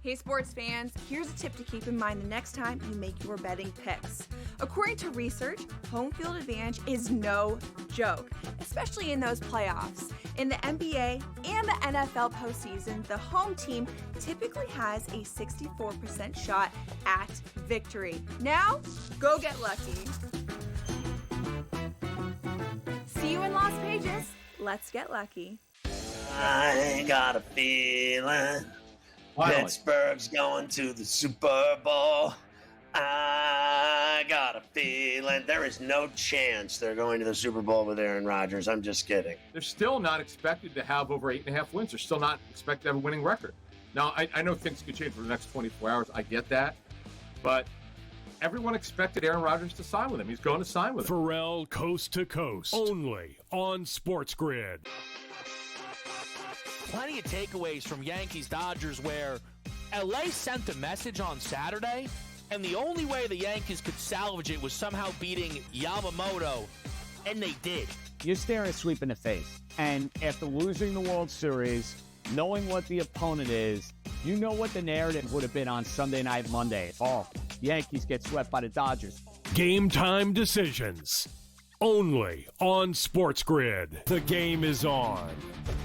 Hey sports fans, here's a tip to keep in mind the next time you make your betting picks. According to research, home field advantage is no joke, especially in those playoffs. In the NBA and the NFL postseason, the home team typically has a 64% shot at victory. Now, go get lucky. See you in Las Vegas. Let's get lucky. I got a feeling Pittsburgh's going to the Super Bowl. I got a feeling there is no chance they're going to the Super Bowl with Aaron Rodgers. I'm just kidding. They're still not expected to have over 8.5 wins. They're still not expected to have a winning record. Now, I know things could change for the next 24 hours. I get that. But everyone expected Aaron Rodgers to sign with him. He's going to sign with him. Pharrell Coast to Coast. Only on SportsGrid. Plenty of takeaways from Yankees-Dodgers where LA sent a message on Saturday, and the only way the Yankees could salvage it was somehow beating Yamamoto, and they did. You're staring a sweep in the face, and after losing the World Series, knowing what the opponent is, you know what the narrative would have been on Sunday Night Monday. Oh, Yankees get swept by the Dodgers. Game time decisions. Only on SportsGrid. The game is on.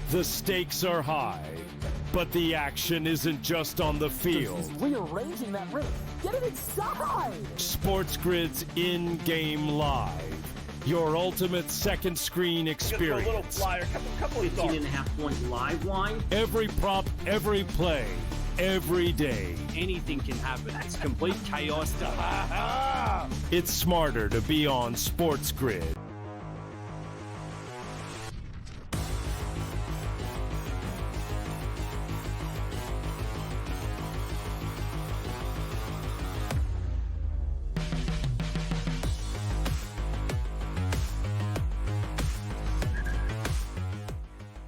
The stakes are high. But the action isn't just on the field. He's rearranging that ring. Get it inside! SportsGrid's in-game live. Your ultimate second screen experience. Just a little flyer, couple of thoughts. 18.5 point live line. Every prop, every play, every day. Anything can happen. It's complete chaos. It's smarter to be on SportsGrid.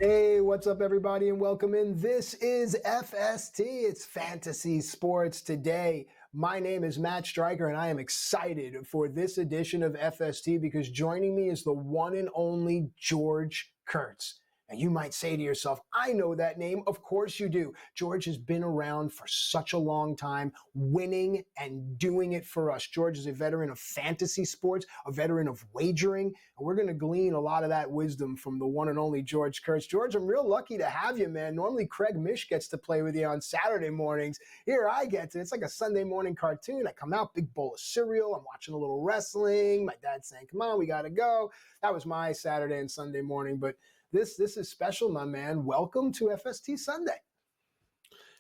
Hey, what's up, everybody, and welcome in. This is FST. It's Fantasy Sports Today. My name is Matt Stryker, and I am excited for this edition of FST because joining me is the one and only George Kurtz. And you might say to yourself, I know that name. Of course you do. George has been around for such a long time, winning and doing it for us. George is a veteran of fantasy sports, a veteran of wagering, and we're going to glean a lot of that wisdom from the one and only George Kurtz. George, I'm real lucky to have you, man. Normally Craig Mish gets to play with you on Saturday mornings. Here I get to. It's like a Sunday morning cartoon. I come out, big bowl of cereal. I'm watching a little wrestling. My dad's saying, come on, we got to go. That was my Saturday and Sunday morning, but This is special, my man. Welcome to FST Sunday.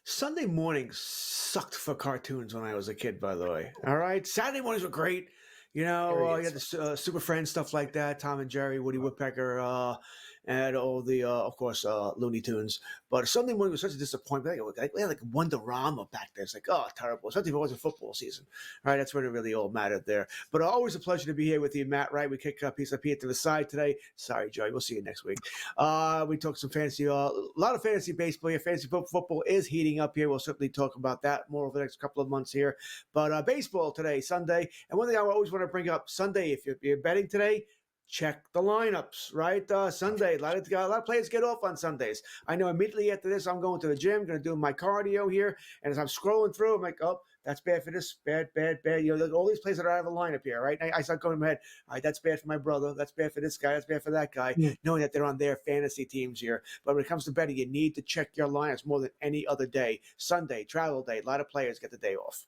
Sunday mornings sucked for cartoons when I was a kid, by the way. All right? Saturday mornings were great. You know, you had the Super Friends, stuff like that, Tom and Jerry, Woody Woodpecker, and all the, of course, Looney Tunes. But Sunday morning was such a disappointment. We had like Wonderama back there. It's like, oh, terrible. Especially if it wasn't football season. All right, that's when it really all mattered there. But always a pleasure to be here with you, Matt, right? We kick a piece of Pete to the side today. Sorry, Joey. We'll see you next week. We talk some fantasy, a lot of fantasy baseball here. Fantasy football is heating up here. We'll certainly talk about that more over the next couple of months here. But baseball today, Sunday. And one thing I always want to bring up, Sunday, if you're betting today, check the lineups, right? Sunday, a lot of players get off on Sundays. I know immediately after this, I'm going to the gym, going to do my cardio here, and as I'm scrolling through, I'm like, oh, that's bad for this, bad. You know, all these players that are out of a lineup here, right? I start going in my head, all right, that's bad for my brother, that's bad for this guy, that's bad for that guy, knowing that they're on their fantasy teams here. But when it comes to betting, you need to check your lineups more than any other day. Sunday, travel day, a lot of players get the day off.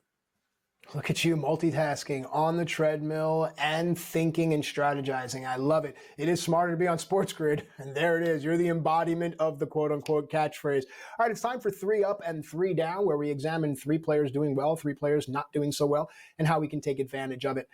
Look at you multitasking on the treadmill and thinking and strategizing. I love it. It is smarter to be on SportsGrid, and there it is. You're the embodiment of the quote-unquote catchphrase. All right, it's time for 3 Up and 3 Down, where we examine 3 players doing well, 3 players not doing so well, and how we can take advantage of it.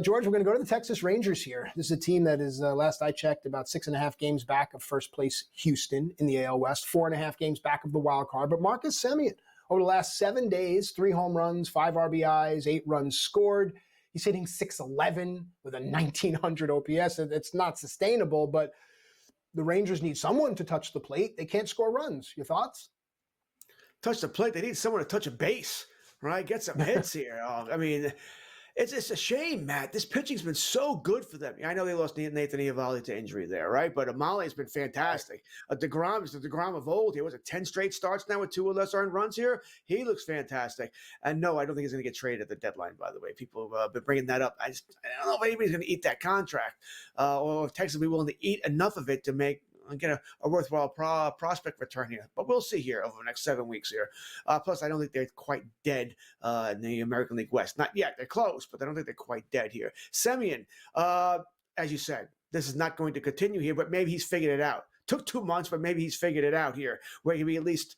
George, we're going to go to the Texas Rangers here. This is a team that is, last I checked, about 6.5 games back of first place Houston in the AL West, 4.5 games back of the wild card. But Marcus Semien, over the last 7 days, 3 home runs, 5 RBIs, 8 runs scored. He's hitting .611 with a 1900 OPS. It's not sustainable, but the Rangers need someone to touch the plate. They can't score runs. Your thoughts? Touch the plate. They need someone to touch a base, right? Get some hits here. I mean, It's a shame, Matt. This pitching's been so good for them. I know they lost Nathan Eovaldi to injury there, right? But Amale's been fantastic. DeGrom is the DeGrom of old. He was 10 straight starts now with 2 or less earned runs here. He looks fantastic. And no, I don't think he's going to get traded at the deadline, by the way. People have been bringing that up. I don't know if anybody's going to eat that contract or if Texas will be willing to eat enough of it to get a worthwhile prospect return here. But we'll see here over the next 7 weeks here. Plus, I don't think they're quite dead in the American League West. Not yet. They're close, but I don't think they're quite dead here. Semien, as you said, this is not going to continue here, but maybe he's figured it out. Took 2 months, but maybe he's figured it out here, where he at least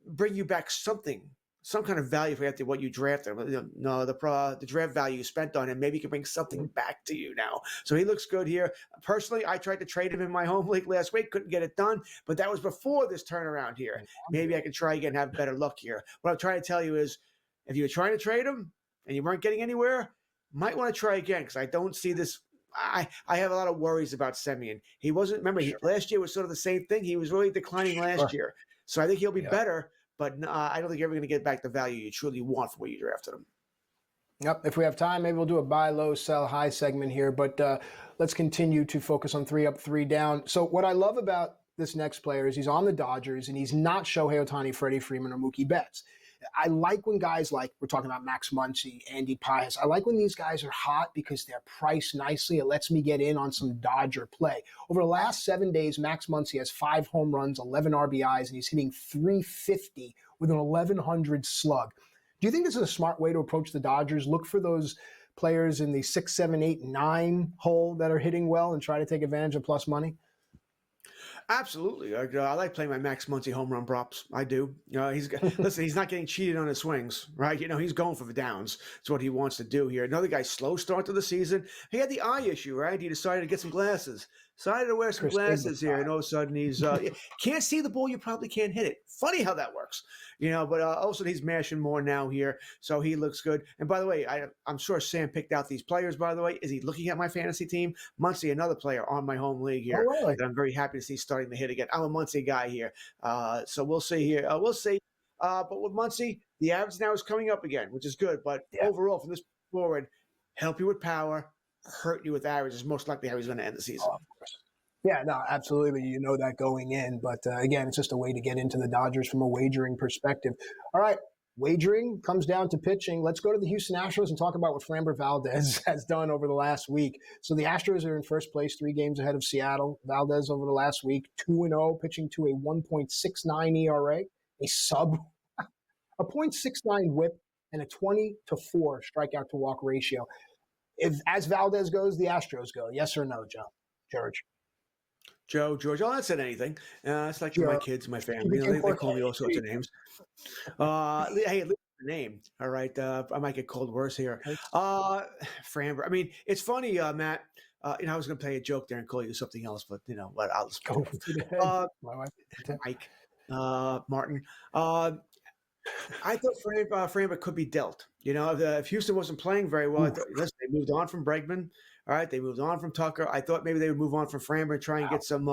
bring you back something, some kind of value for after what you drafted. No, the draft value you spent on him, maybe he can bring something back to you now. So he looks good here. Personally, I tried to trade him in my home league last week, couldn't get it done, but that was before this turnaround here. Maybe I can try again and have better luck here. What I'm trying to tell you is, if you were trying to trade him and you weren't getting anywhere, might want to try again, because I don't see this. I have a lot of worries about Semien. He wasn't, remember, last year was sort of the same thing. He was really declining last year. So I think he'll be better. But I don't think you're ever going to get back the value you truly want for where you drafted him. Yep. If we have time, maybe we'll do a buy low, sell high segment here. But let's continue to focus on 3 up, 3 down. So what I love about this next player is he's on the Dodgers, and he's not Shohei Ohtani, Freddie Freeman, or Mookie Betts. I like when guys like, we're talking about Max Muncy, Andy Pias, I like when these guys are hot because they're priced nicely. It lets me get in on some Dodger play. Over the last 7 days, Max Muncy has 5 home runs, 11 RBIs, and he's hitting .350 with an 1,100 slug. Do you think this is a smart way to approach the Dodgers? Look for those players in the 6, 7, 8, 9 hole that are hitting well and try to take advantage of plus money? Absolutely. I like playing my Max Muncy home run props. I do. Listen, he's not getting cheated on his swings, right? He's going for the downs. It's what he wants to do here. Another guy, slow start to the season. He had the eye issue, right? He decided to get some glasses. Decided to wear some glasses here, and all of a sudden he's can't see the ball. You probably can't hit it. Funny how that works, But also he's mashing more now here, so he looks good. And by the way, I'm sure Sam picked out these players. By the way, is he looking at my fantasy team? Muncy, another player on my home league here. Oh, really? That I'm very happy to see starting to hit again. I'm a Muncy guy here, so we'll see here. We'll see. But with Muncy, the average now is coming up again, which is good. But overall, from this forward, help you with power, hurt you with average is most likely how he's going to end the season. Oh, of course. Yeah, no, absolutely. You know that going in. But again, it's just a way to get into the Dodgers from a wagering perspective. All right, wagering comes down to pitching. Let's go to the Houston Astros and talk about what Framber Valdez has done over the last week. So the Astros are in first place, 3 games ahead of Seattle. Valdez over the last week, 2-0, pitching to a 1.69 ERA, a .69 WHIP, and a 20-4 strikeout to walk ratio. If as Valdez goes, the Astros go. Yes or no, George? George, I'll not said anything. It's like my kids, my family. They call me all sorts of names. Hey, at least the name. All right. I might get called worse here. Framber. I mean, it's funny, Matt. I was going to play a joke there and call you something else, but what? I'll just go. Mike, Martin. I thought Framber could be dealt. If Houston wasn't playing very well, listen, they moved on from Bregman. All right, they moved on from Tucker. I thought maybe they would move on from Framber and try and get some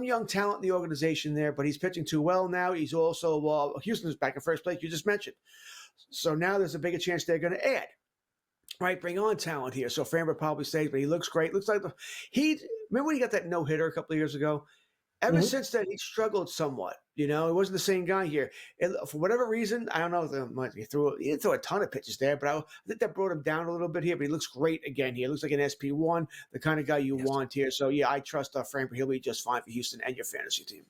young talent in the organization there. But he's pitching too well now. He's also Houston's back in first place. You just mentioned. So now there's a bigger chance they're going to add. Right, bring on talent here. So Framber probably stays, but he looks great. Looks like remember when he got that no hitter a couple of years ago. Ever since then, he struggled somewhat. He wasn't the same guy here. For whatever reason, I don't know. He didn't throw a ton of pitches there, but I think that brought him down a little bit here. But he looks great again here. Looks like an SP1, the kind of guy you want here. So, yeah, I trust Framber. He'll be just fine for Houston and your fantasy team.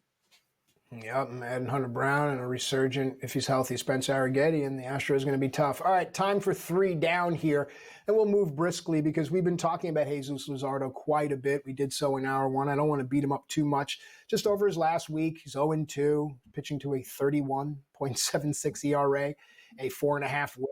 Yep, and adding Hunter Brown and a resurgent, if he's healthy, Spencer Arrighetti, and the Astros going to be tough. All right, time for 3 down here, and we'll move briskly because we've been talking about Jesus Luzardo quite a bit. We did so in hour 1. I don't want to beat him up too much. Just over his last week, he's 0-2, pitching to a 31.76 ERA, a 4.5 WHIP.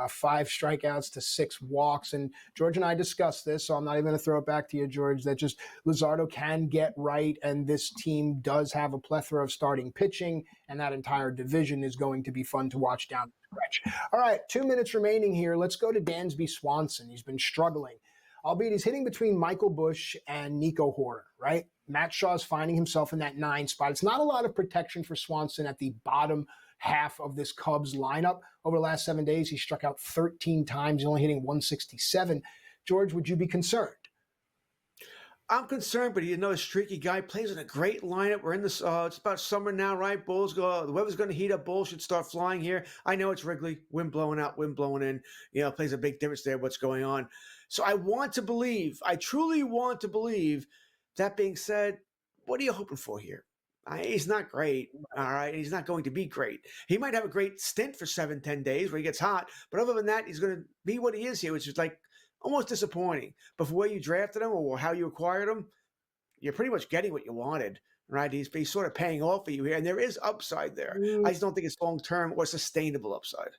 5 strikeouts to 6 walks. And George and I discussed this, so I'm not even going to throw it back to you, George, that just Luzardo can get right, and this team does have a plethora of starting pitching, and that entire division is going to be fun to watch down the stretch. All right, 2 minutes remaining here. Let's go to Dansby Swanson. He's been struggling, albeit he's hitting between Michael Busch and Nico Hoerner, right? Matt Shaw's finding himself in that 9 spot. It's not a lot of protection for Swanson at the bottom half of this Cubs lineup over the last 7 days. He struck out 13 times, he's only hitting 167. George, would you be concerned? I'm concerned, but he's another streaky guy. Plays in a great lineup. We're in this. It's about summer now, right? Bulls go. The weather's going to heat up. Bulls should start flying here. I know it's Wrigley. Wind blowing out, wind blowing in. Plays a big difference there. What's going on? So I want to believe. I truly want to believe. That being said, what are you hoping for here? He's not great. All right, he's not going to be great. He might have a great stint for 7-10 days where he gets hot, but other than that, he's going to be what he is here, which is like almost disappointing. But for where you drafted him or how you acquired him, you're pretty much getting what you wanted, right? He's sort of paying off for you here, and there is upside there. I just don't think it's long-term or sustainable upside.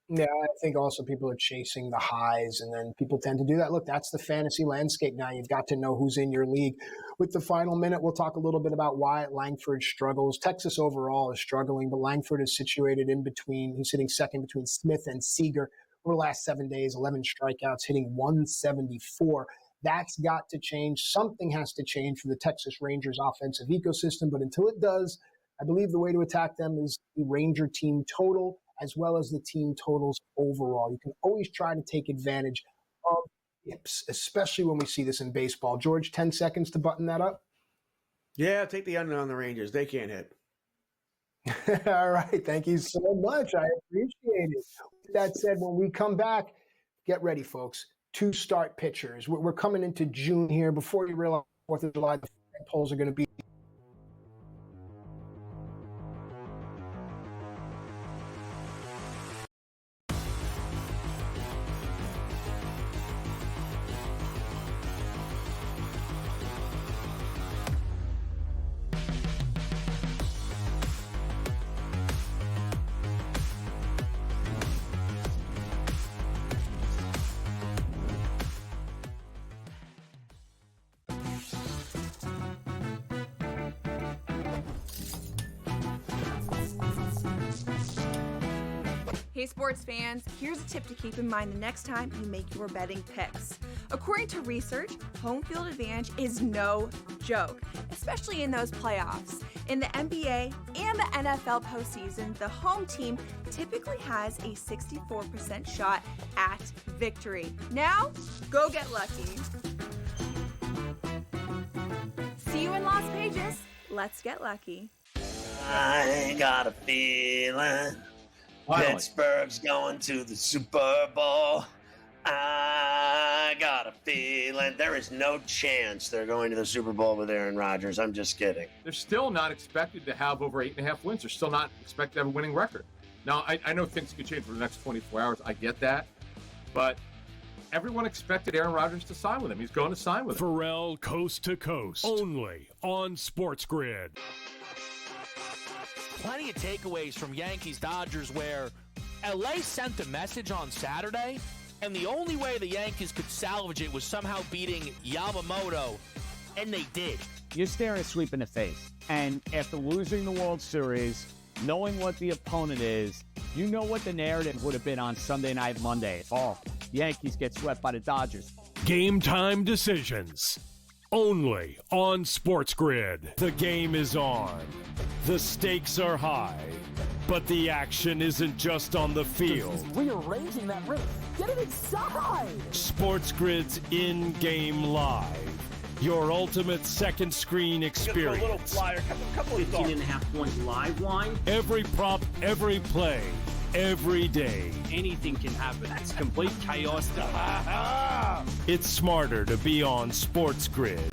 Yeah, I think also people are chasing the highs, and then people tend to do that. Look, that's the fantasy landscape now. You've got to know who's in your league. With the final minute, we'll talk a little bit about why Langford struggles. Texas overall is struggling, but Langford is situated in between. He's sitting second between Smith and Seager. Over the last 7 days, 11 strikeouts, hitting 174. That's got to change. Something has to change for the Texas Rangers offensive ecosystem. But until it does, I believe the way to attack them is the Ranger team total as well as the team totals overall. You can always try to take advantage of yips, especially when we see this in baseball. George, 10 seconds to button that up. Yeah, take the under on the Rangers. They can't hit. All right. Thank you so much. I appreciate it. With that said, when we come back, get ready, folks. 2 start pitchers. We're coming into June here. Before you realize 4th of July, the polls are going to be. Hey sports fans, here's a tip to keep in mind the next time you make your betting picks. According to research, home field advantage is no joke, especially in those playoffs. In the NBA and the NFL postseason, the home team typically has a 64% shot at victory. Now, go get lucky. See you in Las Vegas. Let's get lucky. I got a feeling Pittsburgh's going to the Super Bowl. I got a feeling there is no chance they're going to the Super Bowl with Aaron Rodgers. I'm just kidding. They're still not expected to have over 8.5 wins. They're still not expected to have a winning record. Now, I know things could change for the next 24 hours. I get that. But everyone expected Aaron Rodgers to sign with him. He's going to sign with him. Pharrell Coast to Coast. Only on SportsGrid. Plenty of takeaways from Yankees-Dodgers where LA sent a message on Saturday, and the only way the Yankees could salvage it was somehow beating Yamamoto, and they did. You're staring a sweep in the face. And after losing the World Series, knowing what the opponent is, you know what the narrative would have been on Sunday night, Monday. Oh, the Yankees get swept by the Dodgers. Game time decisions. Only on SportsGrid. The game is on. The stakes are high. But the action isn't just on the field. He's rearranging that roof. Get it inside! SportsGrid's in-game live. Your ultimate second screen experience. A little flyer, couple of 15.5 point live line. Every prop, every play, every day. Anything can happen. It's complete chaos. It's smarter to be on SportsGrid.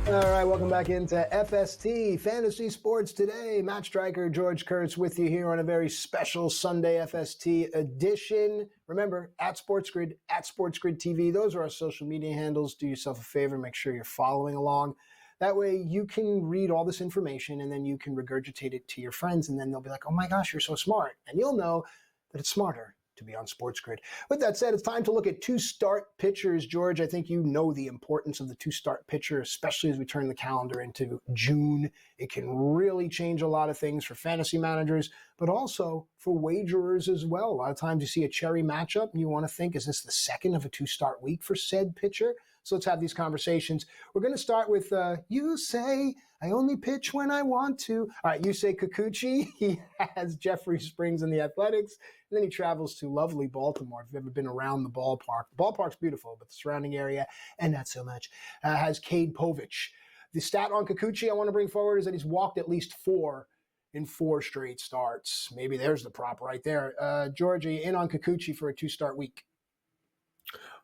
All right, welcome back into FST, Fantasy Sports Today. Matt Stryker, George Kurtz with you here on a very special Sunday FST edition. Remember, at SportsGrid TV, those are our social media handles. Do yourself a favor, make sure you're following along. That way you can read all this information and then you can regurgitate it to your friends and then they'll be like, oh my gosh, you're so smart. And you'll know that it's smarter to be on SportsGrid. With that said, it's time to look at two-start pitchers. George, I think you know the importance of the two-start pitcher, especially as we turn the calendar into June. It can really change a lot of things for fantasy managers, but also for wagerers as well. A lot of times you see a cherry matchup and you want to think, is this the second of a two-start week for said pitcher? So let's have these conversations. We're going to start with you say, I only pitch when I want to. All right, you say Kikuchi. He has Jeffrey Springs in the Athletics, and then he travels to lovely Baltimore. If you've ever been around the ballpark's beautiful, but the surrounding area, and not so much, has Cade Povich. The stat on Kikuchi I want to bring forward is that he's walked at least 4 in 4 straight starts. Maybe there's the prop right there. Georgie, in on Kikuchi for a 2-start week.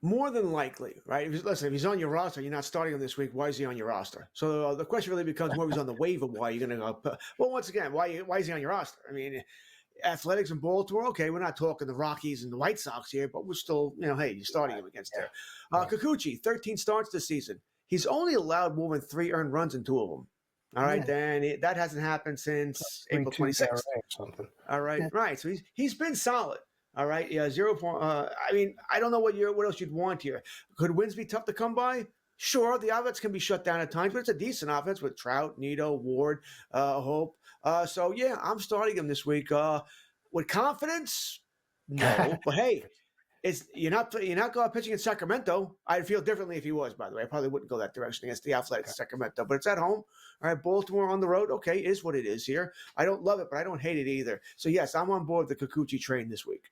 More than likely, right? If he's on your roster, you're not starting him this week. Why is he on your roster? So the question really becomes, more if he's on the waiver, why are you going to go? Well, once again, why is he on your roster? I mean, Athletics and Baltimore, okay, we're not talking the Rockies and the White Sox here, but we're still, hey, you're starting him against there. Kikuchi, 13 starts this season. He's only allowed more than 3 earned runs in 2 of them. All right, then that hasn't happened since April 26th. All right, right. So he's been solid. All right, yeah, 0 point. I mean, I don't know what else you'd want here. Could wins be tough to come by? Sure, the offense can be shut down at times, but it's a decent offense with Trout, Nito, Ward, Hope. So yeah, I'm starting him this week with confidence. No, but hey, you're not going pitching in Sacramento. I'd feel differently if he was. By the way, I probably wouldn't go that direction against the Athletics Sacramento, but it's at home. All right, Baltimore on the road. Okay, is what it is here. I don't love it, but I don't hate it either. So yes, I'm on board the Kikuchi train this week.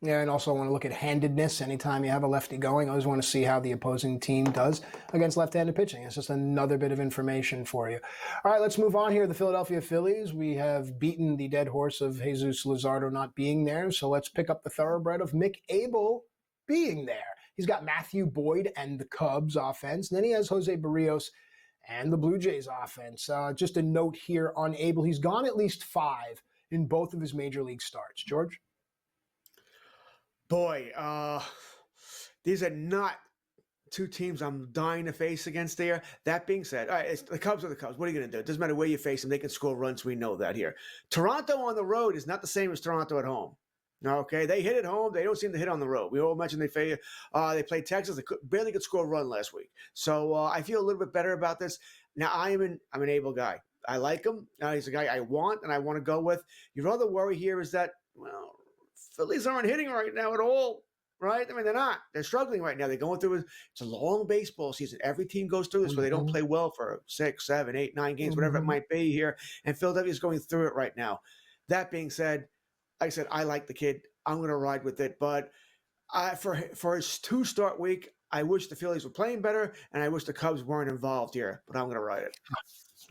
Yeah, and also I want to look at handedness. Anytime you have a lefty going, I always want to see how the opposing team does against left-handed pitching. It's just another bit of information for you. All right, let's move on here. The Philadelphia Phillies, we have beaten the dead horse of Jesus Luzardo not being there, so let's pick up the thoroughbred of Mick Abel being there. He's got Matthew Boyd and the Cubs offense, and then he has Jose Barrios and the Blue Jays offense. Just a note here on Abel, he's gone at least 5 in both of his major league starts. George? Boy, these are not 2 teams I'm dying to face against there. That being said, all right, the Cubs are the Cubs. What are you going to do? It doesn't matter where you face them. They can score runs. We know that here. Toronto on the road is not the same as Toronto at home. Okay, they hit at home. They don't seem to hit on the road. We all mentioned they played Texas. They barely could score a run last week. So I feel a little bit better about this. Now, I'm an able guy. I like him. He's a guy I want and I want to go with. Your other worry here is that, well, Phillies aren't hitting right now at all, right? I mean, they're not. They're struggling right now. They're going through it's a long baseball season. Every team goes through this where they don't play well for 6, 7, 8, 9 games, whatever it might be here. And Philadelphia is going through it right now. That being said, like I said, I like the kid. I'm going to ride with it. But for his 2-start week, I wish the Phillies were playing better, and I wish the Cubs weren't involved here. But I'm going to ride it.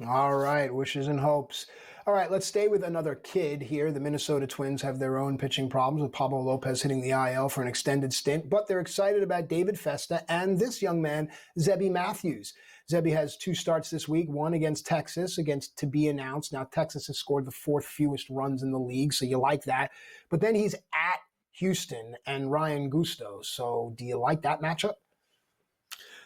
All right, wishes and hopes. All right, let's stay with another kid here. The Minnesota Twins have their own pitching problems with Pablo Lopez hitting the IL for an extended stint, but they're excited about David Festa and this young man, Zebby Matthews. Zebby has 2 starts this week, one against Texas, against to be announced. Now, Texas has scored the 4th fewest runs in the league, so you like that. But then he's at Houston and Ryan Gusto. So do you like that matchup?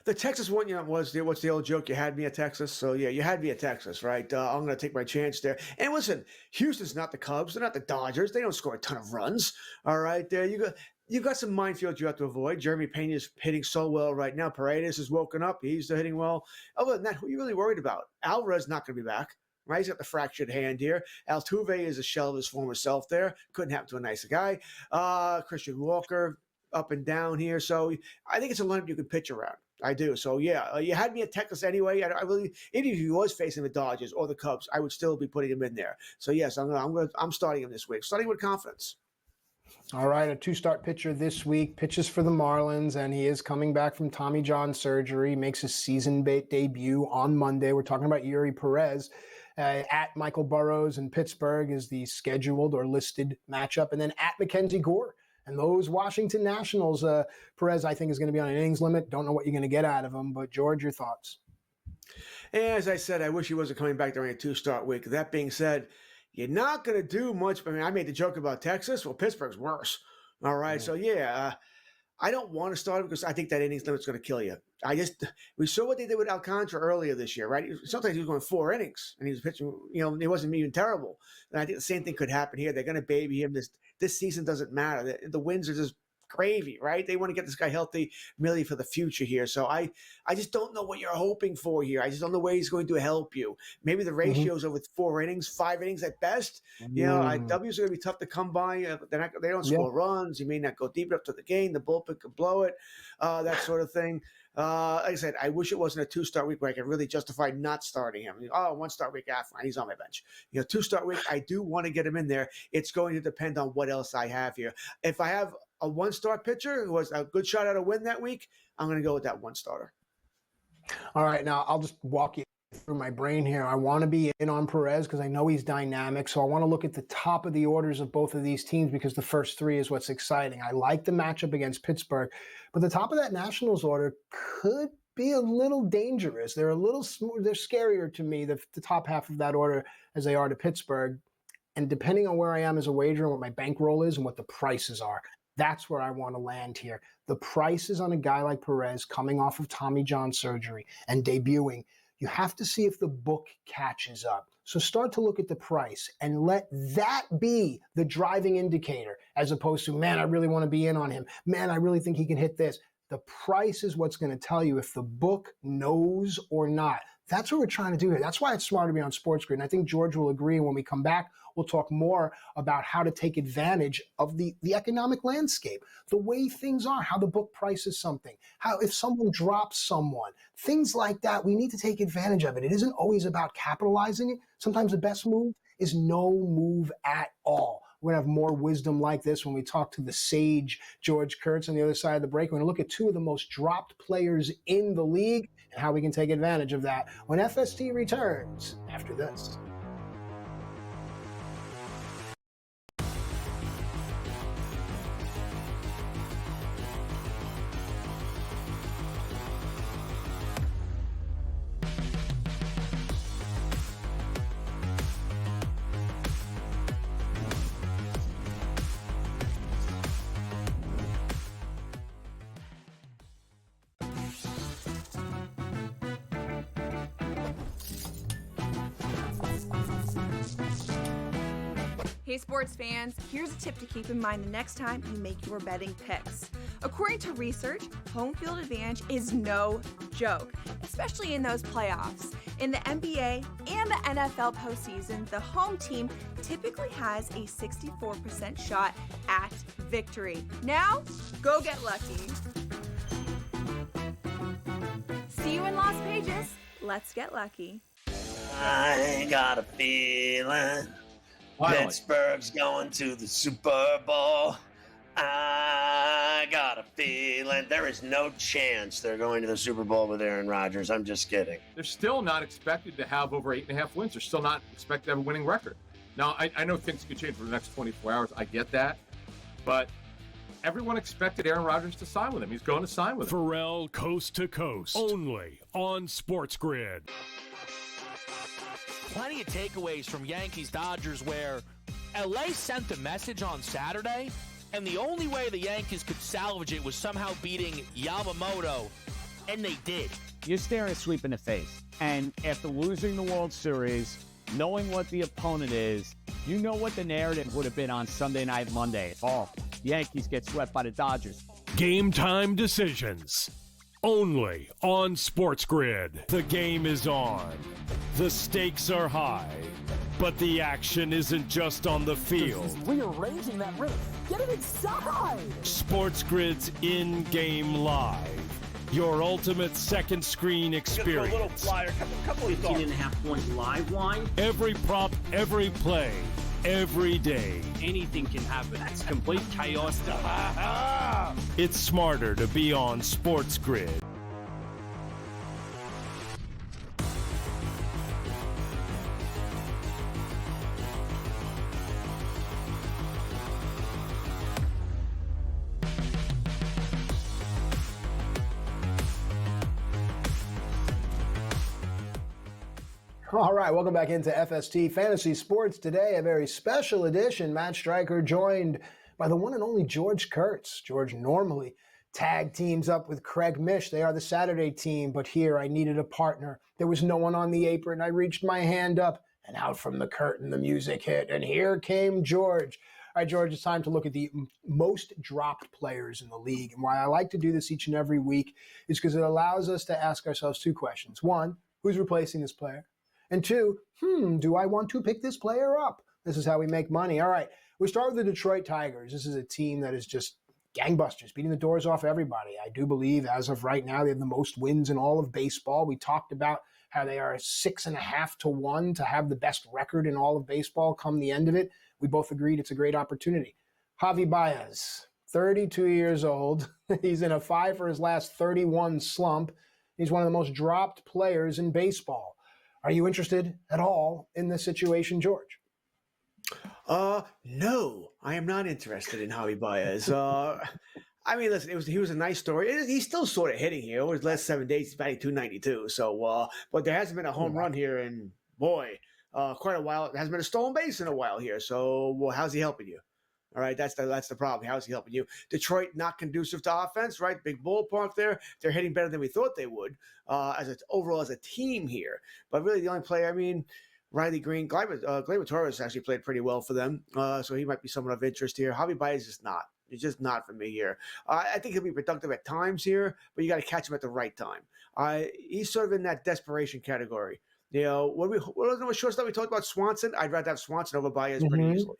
The Texas one, what's the old joke? You had me at Texas. So, yeah, you had me at Texas, right? I'm going to take my chance there. And listen, Houston's not the Cubs. They're not the Dodgers. They don't score a ton of runs. All right, there you got some minefields you have to avoid. Jeremy Pena is hitting so well right now. Paredes has woken up. He's hitting well. Other than that, who are you really worried about? Alvarez not going to be back. Right, he's got the fractured hand here. Altuve is a shell of his former self there. Couldn't happen to a nicer guy. Christian Walker up and down here. So I think it's a lineup you can pitch around. I do. So, yeah, you had me at Texas anyway. I really, even if he was facing the Dodgers or the Cubs, I would still be putting him in there. So, yes, I'm starting him this week. Starting with confidence. All right, a 2-start pitcher this week, pitches for the Marlins, and he is coming back from Tommy John surgery, makes his season debut on Monday. We're talking about Yuri Perez. At Michael Burrows in Pittsburgh is the scheduled or listed matchup, and then at Mackenzie Gore. And those Washington Nationals, Perez, I think, is going to be on an innings limit. Don't know what you're going to get out of him. But, George, your thoughts? As I said, I wish he wasn't coming back during a 2-start week. That being said, you're not going to do much. I mean, I made the joke about Texas. Well, Pittsburgh's worse. All right. So, yeah, I don't want to start him because I think that innings limit's going to kill you. We saw what they did with Alcantara earlier this year, right? Sometimes he was going 4 innings and he was pitching, he wasn't even terrible. And I think the same thing could happen here. They're going to baby him. this season doesn't matter. The wins are just gravy, right? They want to get this guy healthy merely for the future here. So I just don't know what you're hoping for here. I just don't know where he's going to help you. Maybe the ratios are with 4 innings, 5 innings at best. W's are going to be tough to come by. They don't score runs. You may not go deep enough to the game. The bullpen could blow it, that sort of thing. Like I said, I wish it wasn't a 2-start week where I could really justify not starting him. 1-start week, fine, he's on my bench. 2-start week, I do want to get him in there. It's going to depend on what else I have here. If I have a 1-star pitcher who has a good shot at a win that week, I'm going to go with that 1-starter. All right, now I'll just walk you through my brain here. I want to be in on Perez because I know he's dynamic. So I want to look at the top of the orders of both of these teams because the first 3 is what's exciting. I like the matchup against Pittsburgh, but the top of that Nationals order could be a little dangerous. They're scarier to me, the top half of that order, as they are to Pittsburgh. And depending on where I am as a wager and what my bankroll is and what the prices are, that's where I want to land here. The prices on a guy like Perez coming off of Tommy John surgery and debuting, you have to see if the book catches up. So start to look at the price and let that be the driving indicator as opposed to, man, I really want to be in on him. Man, I really think he can hit this. The price is what's going to tell you if the book knows or not. That's what we're trying to do here. That's why it's smart to be on SportsGrid. And I think George will agree. When we come back, we'll talk more about how to take advantage of the economic landscape, the way things are, how the book prices something, how if someone drops someone, things like that. We need to take advantage of it. It isn't always about capitalizing it. Sometimes the best move is no move at all. We're going to have more wisdom like this when we talk to the sage George Kurtz on the other side of the break. We're going to look at 2 of the most dropped players in the league and how we can take advantage of that when FST returns after this. Hey sports fans, here's a tip to keep in mind the next time you make your betting picks. According to research, home field advantage is no joke, especially in those playoffs. In the NBA and the NFL postseason, the home team typically has a 64% shot at victory. Now, go get lucky. See you in Las Vegas. Let's get lucky. I got a feeling Pittsburgh's going to the Super Bowl. I got a feeling there is no chance they're going to the Super Bowl with Aaron Rodgers. I'm just kidding. They're still not expected to have over 8.5 wins. They're still not expected to have a winning record. Now, I know things could change for the next 24 hours. I get that. But everyone expected Aaron Rodgers to sign with him. He's going to sign with him. Pharrell Coast to Coast. Only on SportsGrid. Plenty of takeaways from Yankees-Dodgers where LA sent a message on Saturday, and the only way the Yankees could salvage it was somehow beating Yamamoto, and they did. You're staring a sweep in the face. And after losing the World Series, knowing what the opponent is, you know what the narrative would have been on Sunday night, Monday. Oh, Yankees get swept by the Dodgers. Game time decisions. Only on SportsGrid. The game is on. The stakes are high. But the action isn't just on the field. Rearranging that rhythm. Get it inside! SportsGrid's in-game live. Your ultimate second screen experience. A little flyer, couple 18.5-point live line. Every prop, every play, every day. Anything can happen. It's complete chaos. It's smarter to be on SportsGrid. All right, welcome back into FST Fantasy Sports. Today, a very special edition. Matt Stryker joined by the one and only George Kurtz. George normally tag teams up with Craig Mish. They are the Saturday team, but here I needed a partner. There was no one on the apron. I reached my hand up, and out from the curtain the music hit, and here came George. right, George, it's time to look at the most dropped players in the league. And why I like to do this each and every week is because it allows us to ask ourselves two questions. One, who's replacing this player? And two, do I want to pick this player up? This is how we make money. All right, we start with the Detroit Tigers. This is a team that is just gangbusters, beating the doors off everybody. I do believe as of right now, they have the most wins in all of baseball. We talked about how they are 6.5 to 1 to have the best record in all of baseball come the end of it. We both agreed it's a great opportunity. Javi Baez, 32 years old. He's in a 5 for his last 31 slump. He's one of the most dropped players in baseball. Are you interested at all in this situation, George? No, I am not interested in Javi Baez. I mean, listen, he was a nice story. He's still sort of hitting here. Over his last 7 days, he's batting 292. So, but there hasn't been a home run here in, quite a while. There hasn't been a stolen base in a while here. So, well, how's he helping you? All right, that's the problem. How's he helping you? Detroit not conducive to offense, right? Big ballpark there. They're hitting better than we thought they would overall as a team here. But really, the only player, I mean, Riley Green, Gleyber Torres actually played pretty well for them, so he might be someone of interest here. Javi Baez is just not. It's just not for me here. I think he'll be productive at times here, but you got to catch him at the right time. He's sort of in that desperation category. You know, what was the shortstop we talked about? Swanson. I'd rather have Swanson over Baez pretty easily.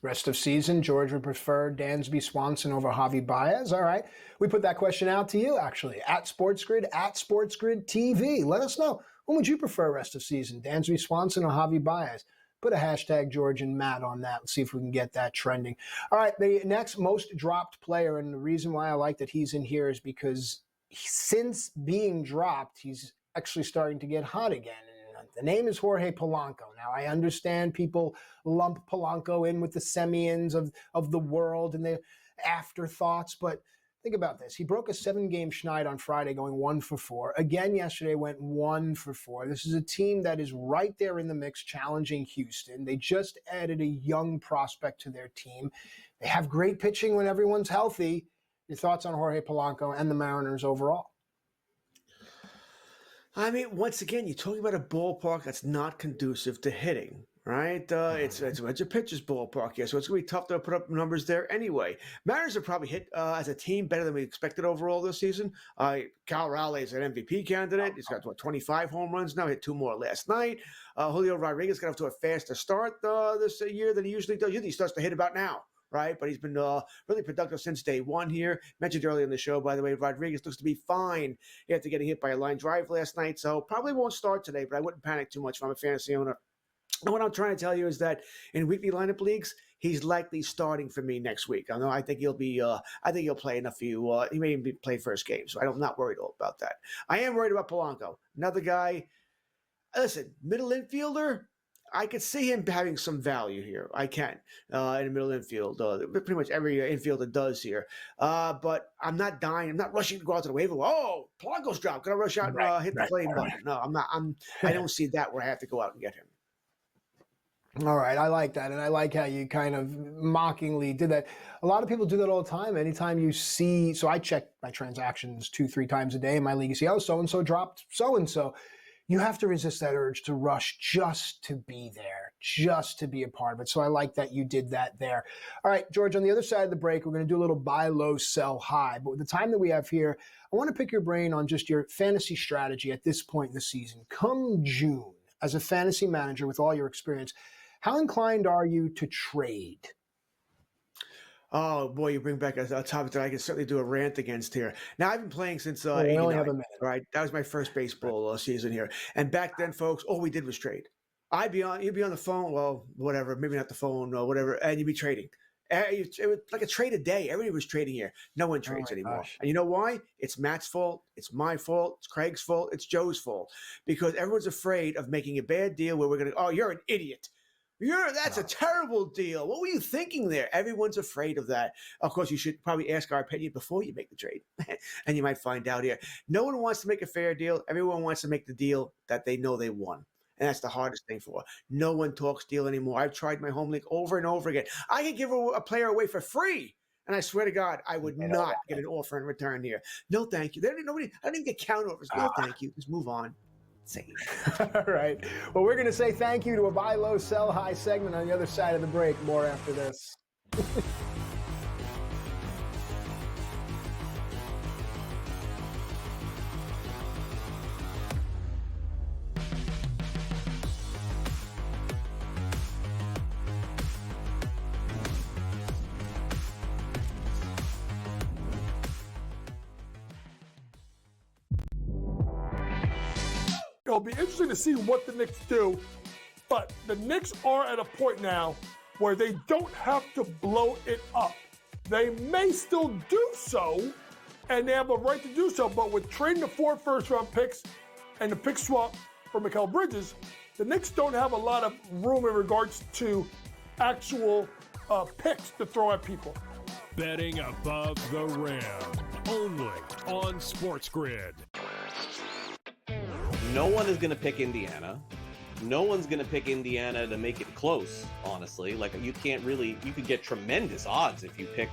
Rest of season, George would prefer Dansby Swanson over Javi Baez. All right. We put that question out to you, actually, at SportsGrid TV. Let us know. Who would you prefer rest of season, Dansby Swanson or Javi Baez? Put a hashtag George and Matt on that. Let's see if we can get that trending. All right. The next most dropped player, and the reason why I like that he's in here is because since being dropped, he's actually starting to get hot again. The name is Jorge Polanco. Now, I understand people lump Polanco in with the Semyons of the world and the afterthoughts, but think about this. He broke a 7-game schneid on Friday, going 1 for 4. Again, yesterday went 1 for 4. This is a team that is right there in the mix, challenging Houston. They just added a young prospect to their team. They have great pitching when everyone's healthy. Your thoughts on Jorge Polanco and the Mariners overall? I mean, once again, you're talking about a ballpark that's not conducive to hitting, right? It's a bunch of pitchers ballpark here, so it's going to be tough to put up numbers there anyway. Mariners have probably hit as a team better than we expected overall this season. Cal Raleigh is an MVP candidate. He's got, 25 home runs now, hit 2 more last night. Julio Rodriguez got off to a faster start this year than he usually does. Usually he starts to hit about now. Right, but he's been really productive since day one here. Mentioned earlier in the show, by the way, Rodriguez looks to be fine after getting hit by a line drive last night, so probably won't start today, but I wouldn't panic too much if I'm a fantasy owner. And what I'm trying to tell you is that in weekly lineup leagues, he's likely starting for me next week. I think he'll be. I think he'll play in a few. He may even play first game, so I'm not worried about that. I am worried about Polanco, another guy. Listen, middle infielder. I could see him having some value here. I can in the middle infield. Pretty much every infielder does here. But I'm not dying. I'm not rushing to go out to the waiver. Oh, Polanco's dropped. Gonna rush out and hit the play button. No, I'm not. I don't see that where I have to go out and get him. All right, I like that, and I like how you kind of mockingly did that. A lot of people do that all the time. Anytime you see, so I check my transactions 2-3 times a day in my league. You see, oh, so-and-so dropped so-and-so. You have to resist that urge to rush just to be there, just to be a part of it. So I like that you did that there. All right, George, on the other side of the break, we're going to do a little buy low, sell high. But with the time that we have here, I want to pick your brain on just your fantasy strategy at this point in the season. Come June, as a fantasy manager with all your experience, how inclined are you to trade? Oh, boy, you bring back a topic that I can certainly do a rant against here. Now, I've been playing since we only have a minute. Right? That was my first baseball season here. And back then, folks, all we did was trade. You'd be on the phone, well, whatever, maybe not the phone or whatever, and you'd be trading. It was like a trade a day. Everybody was trading here. No one trades anymore. Gosh. And you know why? It's Matt's fault. It's my fault. It's Craig's fault. It's Joe's fault. Because everyone's afraid of making a bad deal where we're going to, oh, you're an idiot. That's a terrible deal. What were you thinking there? Everyone's afraid of that. Of course, you should probably ask our opinion before you make the trade. And you might find out here. No one wants to make a fair deal. Everyone wants to make the deal that they know they won. And that's the hardest thing for. No one talks deal anymore. I've tried my home league over and over again. I could give a player away for free. And I swear to God, I would not get an offer in return here. No, thank you. I don't even get counter offers. No, thank you. Just move on. insane. All right. Well, we're going to say thank you to a buy low, sell high segment on the other side of the break. More after this. It'll be interesting to see what the Knicks do, but the Knicks are at a point now where they don't have to blow it up. They may still do so, and they have a right to do so, but with trading the 4 first-round picks and the pick swap for Mikal Bridges, the Knicks don't have a lot of room in regards to actual picks to throw at people. Betting above the rim, only on SportsGrid. No one is going to pick Indiana. No one's going to pick Indiana to make it close, honestly. Like, you could get tremendous odds if you pick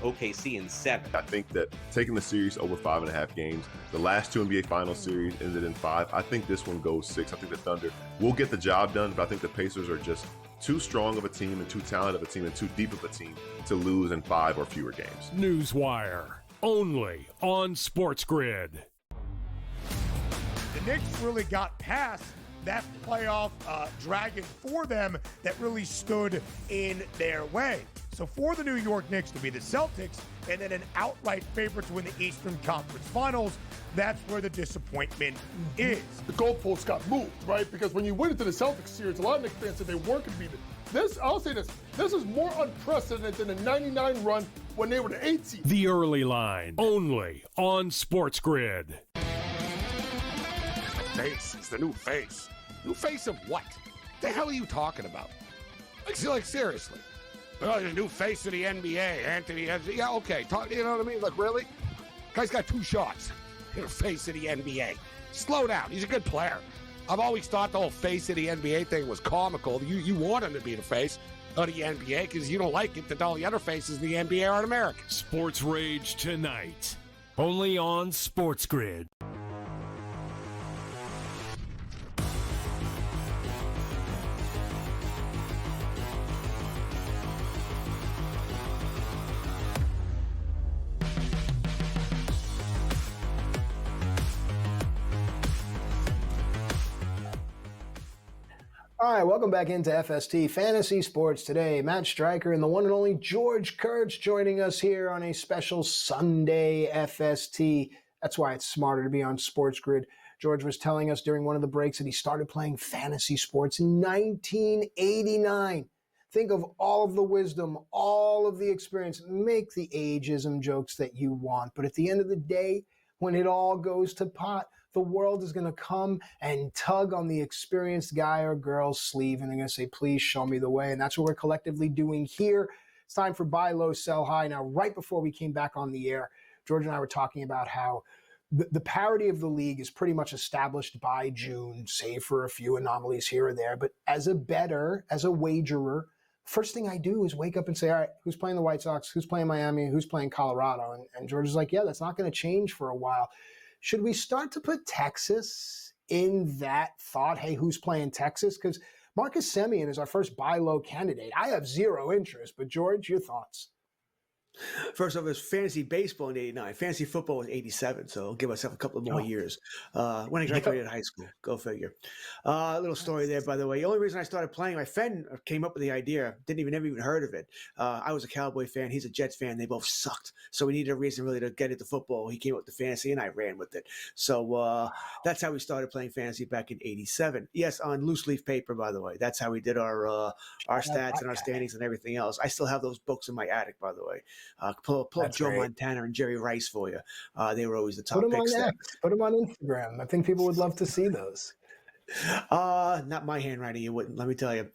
OKC in 7. I think that taking the series over 5.5 games, the last 2 NBA Finals series ended in 5. I think this one goes 6. I think the Thunder will get the job done, but I think the Pacers are just too strong of a team and too talented of a team and too deep of a team to lose in 5 or fewer games. Newswire, only on SportsGrid. The Knicks really got past that playoff dragon for them that really stood in their way. So for the New York Knicks to be the Celtics and then an outright favorite to win the Eastern Conference Finals, that's where the disappointment is. The goalposts got moved, right? Because when you went into the Celtics series, a lot of Knicks fans said they weren't going to beat it. I'll say this is more unprecedented than the 99 run when they were the 8 seed. The Early Line, only on SportsGrid. Face. He's the new face. New face of what? The hell are you talking about? Like seriously. Oh, the new face of the NBA, Anthony. Yeah, okay. You know what I mean? Like, really? Guy's got 2 shots. You're the face of the NBA. Slow down. He's a good player. I've always thought the whole face of the NBA thing was comical. You want him to be the face of the NBA because you don't like it that all the other faces of the NBA aren't American. Sports Rage tonight, only on SportsGrid. All right, welcome back into FST Fantasy Sports today. Matt Stryker and the one and only George Kurtz joining us here on a special Sunday FST. That's why it's smarter to be on SportsGrid. George was telling us during one of the breaks that he started playing fantasy sports in 1989. Think of all of the wisdom, all of the experience. Make the ageism jokes that you want. But at the end of the day, when it all goes to pot, the world is going to come and tug on the experienced guy or girl's sleeve, and they're going to say, please show me the way. And that's what we're collectively doing here. It's time for buy low, sell high. Now, right before we came back on the air, George and I were talking about how the parity of the league is pretty much established by June, save for a few anomalies here or there. But as a bettor, as a wagerer, first thing I do is wake up and say, all right, who's playing the White Sox? Who's playing Miami? Who's playing Colorado? And George is like, yeah, that's not going to change for a while. Should we start to put Texas in that thought? Hey, who's playing Texas? Because Marcus Semien is our first buy low candidate. I have zero interest, but George, your thoughts? First off, it was fantasy baseball in 89. Fantasy football was 87, so I'll give myself a couple of more years. When I graduated high school, go figure. A little story there, by the way. The only reason I started playing, my friend came up with the idea, never even heard of it. I was a Cowboy fan. He's a Jets fan. They both sucked. So we needed a reason really to get into football. He came up with the fantasy, and I ran with it. So that's how we started playing fantasy back in 87. Yes, on loose leaf paper, by the way. That's how we did our stats and our standings and everything else. I still have those books in my attic, by the way. Pull up Joe Montana and Jerry Rice for you. They were always the top picks. Put them on Instagram. I think people would love to see those. Not my handwriting, you wouldn't, let me tell you.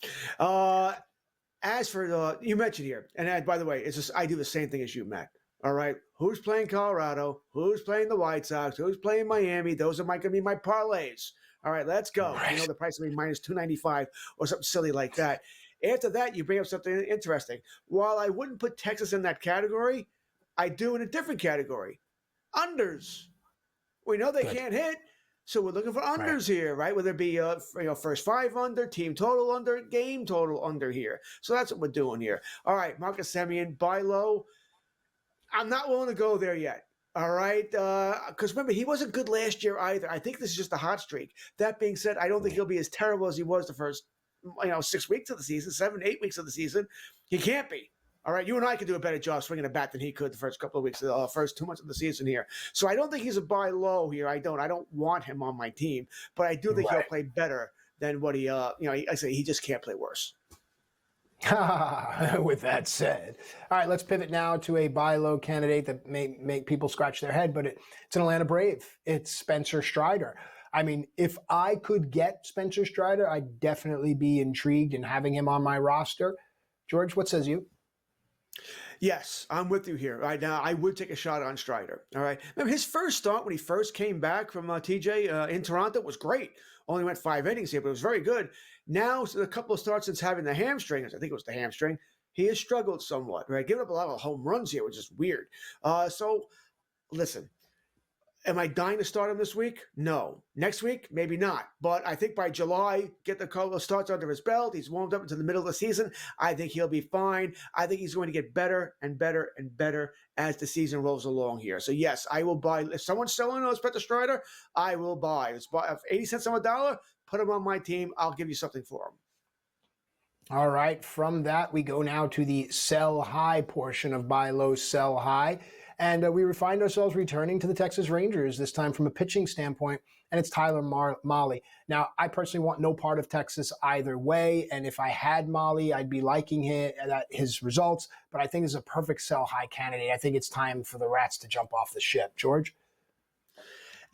As for you mentioned here, and by the way, it's just I do the same thing as you, Matt. All right, who's playing Colorado? Who's playing the White Sox? Who's playing Miami? Those are going to be my parlays. All right, let's go. Right. You know the price will be minus 295 or something silly like that. After that, you bring up something interesting. While I wouldn't put Texas in that category, I do in a different category. Unders. We know they can't hit, So we're looking for unders here, right? Whether it be first 5 under, team total under, game total under here. So that's what we're doing here. All right, Marcus Semien, buy low. I'm not willing to go there yet. All right, because remember, he wasn't good last year either. I think this is just a hot streak. That being said, I don't think he'll be as terrible as he was the first 6 weeks of the season, 7, 8 weeks of the season. He can't be. All right, you and I could do a better job swinging a bat than he could the first couple of weeks, first 2 months of the season here. So I don't think he's a buy low here. I don't want him on my team, but I do think he'll play better than what he. I say he just can't play worse. With that said, all right, let's pivot now to a buy low candidate that may make people scratch their head, but it's an Atlanta Brave. It's Spencer Strider. I mean, if I could get Spencer Strider, I'd definitely be intrigued in having him on my roster. George, what says you? Yes, I'm with you here. Right now, I would take a shot on Strider. All right. Remember his first start when he first came back from TJ in Toronto was great. Only went 5 innings here, but it was very good. Now, a couple of starts since having the hamstring, I think it was the hamstring, he has struggled somewhat, right? Giving up a lot of home runs here, which is weird. So, listen, am I dying to start him this week? No. Next week? Maybe not. But I think by July, get the couple of starts under his belt. He's warmed up into the middle of the season. I think he'll be fine. I think he's going to get better and better and better as the season rolls along here. So, yes, I will buy. If someone's selling on Spencer Strider, I will buy. It's 80 cents on a dollar. Put him on my team. I'll give you something for him. All right. From that, we go now to the sell high portion of buy low, sell high. And we find ourselves returning to the Texas Rangers, this time from a pitching standpoint, and it's Tyler Mahle. Now, I personally want no part of Texas either way, and if I had Mahle, I'd be liking his results, but I think it's a perfect sell-high candidate. I think it's time for the Rats to jump off the ship. George?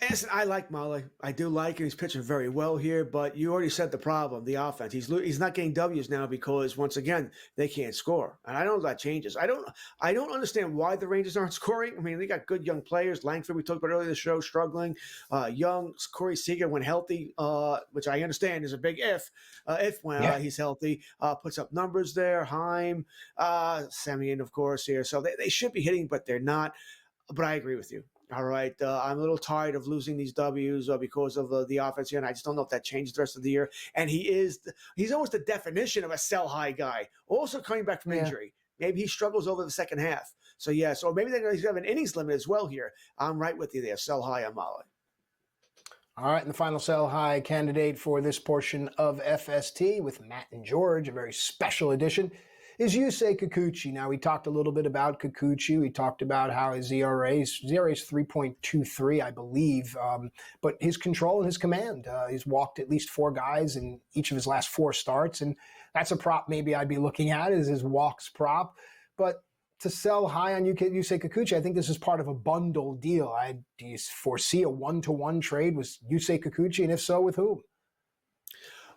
And listen, I like Mahle. I do like him. He's pitching very well here, but you already said the problem, the offense. He's not getting W's now because, once again, they can't score. And I don't know if that changes. I don't understand why the Rangers aren't scoring. I mean, they got good young players. Langford, we talked about earlier in the show, struggling. Young Corey Seager, when healthy, which I understand is a big if he's healthy, puts up numbers there. Heim, Semien, of course, here. So they should be hitting, but they're not. But I agree with you. All right, I'm a little tired of losing these W's because of the offense here, and I just don't know if that changes the rest of the year. And he's almost the definition of a sell-high guy, also coming back from injury. Maybe he struggles over the second half. So, yes, or maybe he's have an innings limit as well here. I'm right with you there. Sell-high on Mahle. All right, and the final sell-high candidate for this portion of FST with Matt and George, a very special edition, is Yusei Kikuchi. Now, we talked a little bit about Kikuchi. We talked about how his ERA is 3.23, I believe. But his control and his command, he's walked at least 4 guys in each of his last 4 starts. And that's a prop maybe I'd be looking at, is his walks prop. But to sell high on Yusei Kikuchi, I think this is part of a bundle deal. Do you foresee a 1-to-1 trade with Yusei Kikuchi? And if so, with whom?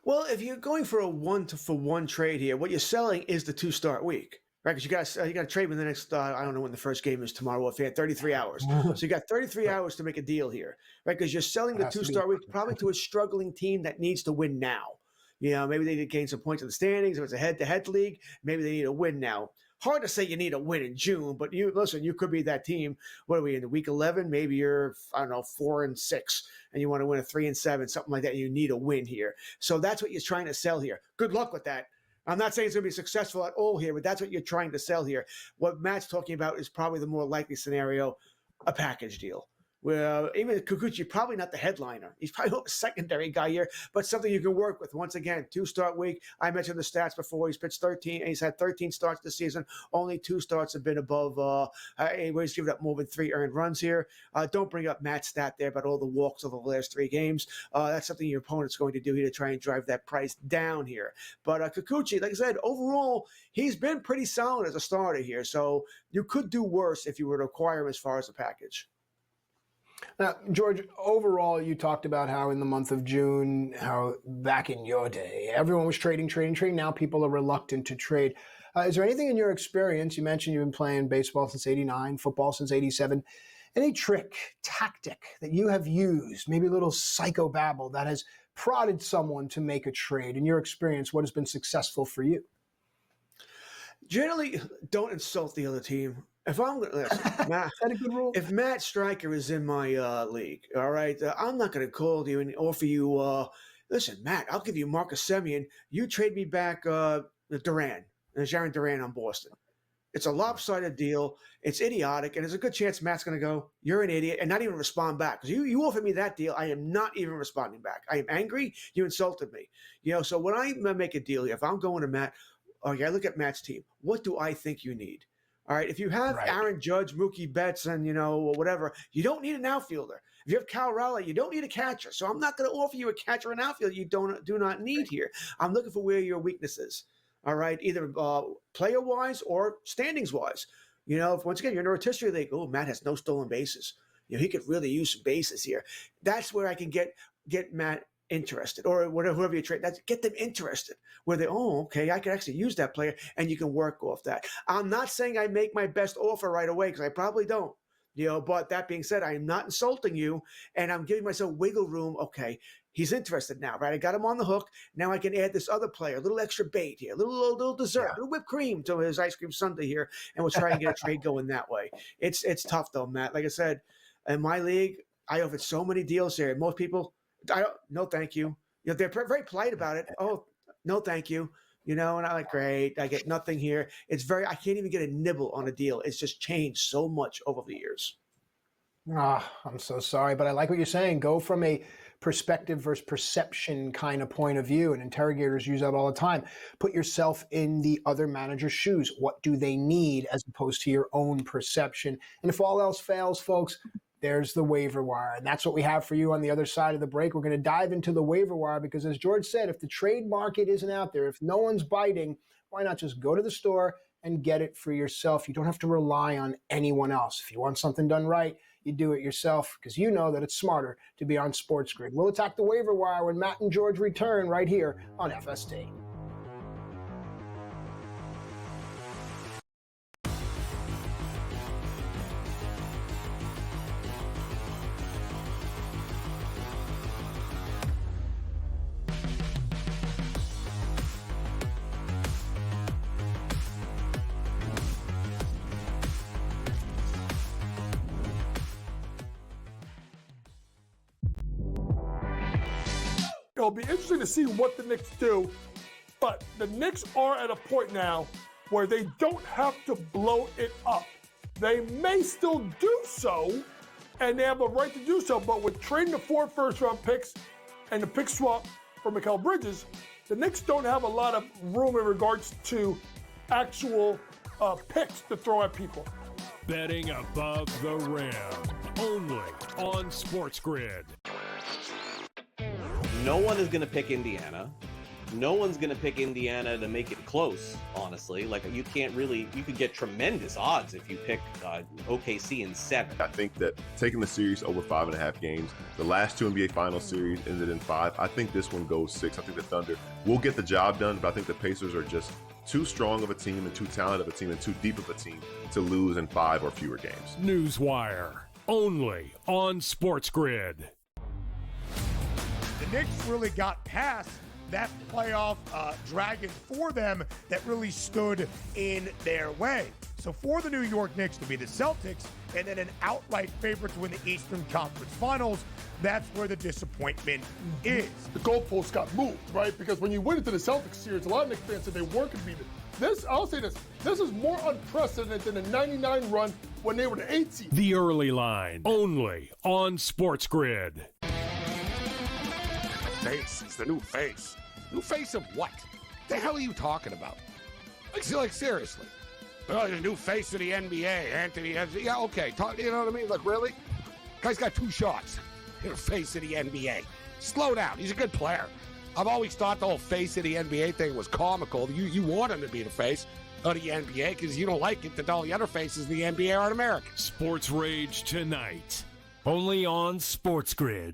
Well, if you're going for a 1-for-1 trade here, what you're selling is the 2-start week, right? Because you got to trade in the next, I don't know when the first game is tomorrow. If you had 33 hours, so you got 33 hours to make a deal here, right? Because you're selling the 2-start week probably to a struggling team that needs to win now. Maybe they need to gain some points in the standings. If it's a head-to-head league, maybe they need a win now. Hard to say you need a win in June, but you could be that team. What are we in week 11? Maybe you're 4-6, and you want to win a 3-7, something like that. And you need a win here, so that's what you're trying to sell here. Good luck with that. I'm not saying it's going to be successful at all here, but that's what you're trying to sell here. What Matt's talking about is probably the more likely scenario, a package deal. Well, even Kikuchi, probably not the headliner. He's probably a secondary guy here, but something you can work with. Once again, 2-start week. I mentioned the stats before. He's pitched 13, and he's had 13 starts this season. Only 2 starts have been above. He's given up more than 3 earned runs here. Don't bring up Matt's stat there about all the walks over the last 3 games. That's something your opponent's going to do here to try and drive that price down here. But Kikuchi, like I said, overall, he's been pretty solid as a starter here. So you could do worse if you were to acquire him as far as a package. Now, George, overall, you talked about how in the month of June, how back in your day, everyone was trading. Now people are reluctant to trade. Is there anything in your experience, you mentioned you've been playing baseball since '89, football since '87, any trick, tactic that you have used, maybe a little psychobabble that has prodded someone to make a trade? In your experience, what has been successful for you? Generally, don't insult the other team. If I'm listen, Matt, if Matt Stryker is in my league, all right, I'm not going to call you and offer you. Listen, Matt, I'll give you Marcus Semien. You trade me back Duran, Jaron Duran on Boston. It's a lopsided deal. It's idiotic, and there's a good chance Matt's going to go, "You're an idiot," and not even respond back. Because you offered me that deal, I am not even responding back. I am angry. You insulted me. So when I make a deal here, if I'm going to Matt, okay, I look at Matt's team. What do I think you need? All right, if you have Aaron Judge, Mookie Betts, and whatever, you don't need an outfielder. If you have Cal Raleigh, you don't need a catcher. So I'm not going to offer you a catcher and outfielder you do not need here. I'm looking for where your weakness is. All right, either player-wise or standings-wise. If once again you're in a rotisserie league, Matt has no stolen bases. He could really use some bases here. That's where I can get Matt interested, or whoever you trade. Get them interested. Where they, okay, I could actually use that player, and you can work off that. I'm not saying I make my best offer right away because I probably don't. But that being said, I am not insulting you, and I'm giving myself wiggle room. Okay, he's interested now, right? I got him on the hook. Now I can add this other player, a little extra bait here, a little dessert, a little whipped cream to his ice cream sundae here, and we'll try and get a trade going that way. It's tough though, Matt. Like I said, in my league, I offered so many deals here. Most people, no, thank you. They're very polite about it. Oh, no, thank you. And I'm like, great, I get nothing here. I can't even get a nibble on a deal. It's just changed so much over the years. I'm so sorry, but I like what you're saying. Go from a perspective versus perception kind of point of view, and interrogators use that all the time. Put yourself in the other manager's shoes. What do they need as opposed to your own perception? And if all else fails, folks, there's the waiver wire. And that's what we have for you on the other side of the break. We're going to dive into the waiver wire because, as George said, if the trade market isn't out there, if no one's biting, why not just go to the store and get it for yourself? You don't have to rely on anyone else. If you want something done right, you do it yourself because you know that it's smarter to be on SportsGrid. We'll attack the waiver wire when Matt and George return right here on FST. It'll be interesting to see what the Knicks do, but the Knicks are at a point now where they don't have to blow it up. They may still do so, and they have a right to do so, but with trading the 4 first-round picks and the pick swap for Mikal Bridges, the Knicks don't have a lot of room in regards to actual picks to throw at people. Betting above the rim, only on SportsGrid. No one is going to pick Indiana. No one's going to pick Indiana to make it close, honestly. Like, you could get tremendous odds if you pick OKC in 7. I think that taking the series over 5.5 games, the last 2 NBA Finals series ended in 5. I think this one goes 6. I think the Thunder will get the job done, but I think the Pacers are just too strong of a team and too talented of a team and too deep of a team to lose in 5 or fewer games. Newswire, only on SportsGrid. The Knicks really got past that playoff dragon for them that really stood in their way. So for the New York Knicks to be the Celtics and then an outright favorite to win the Eastern Conference Finals, that's where the disappointment is. The goalposts got moved, right? Because when you went into the Celtics series, a lot of Knicks fans said they weren't going to beat it. I'll say this is more unprecedented than the 99 run when they were the 8th seed. The early line, only on SportsGrid. Face is the new face. New face of what? The hell are you talking about? Like seriously. Oh, the new face of the NBA, Anthony. Yeah, okay. You know what I mean? Like, really? Guy's got 2 shots. You're the face of the NBA. Slow down. He's a good player. I've always thought the whole face of the NBA thing was comical. You want him to be the face of the NBA because you don't like it that all the other faces of the NBA aren't American. Sports Rage tonight, only on SportsGrid.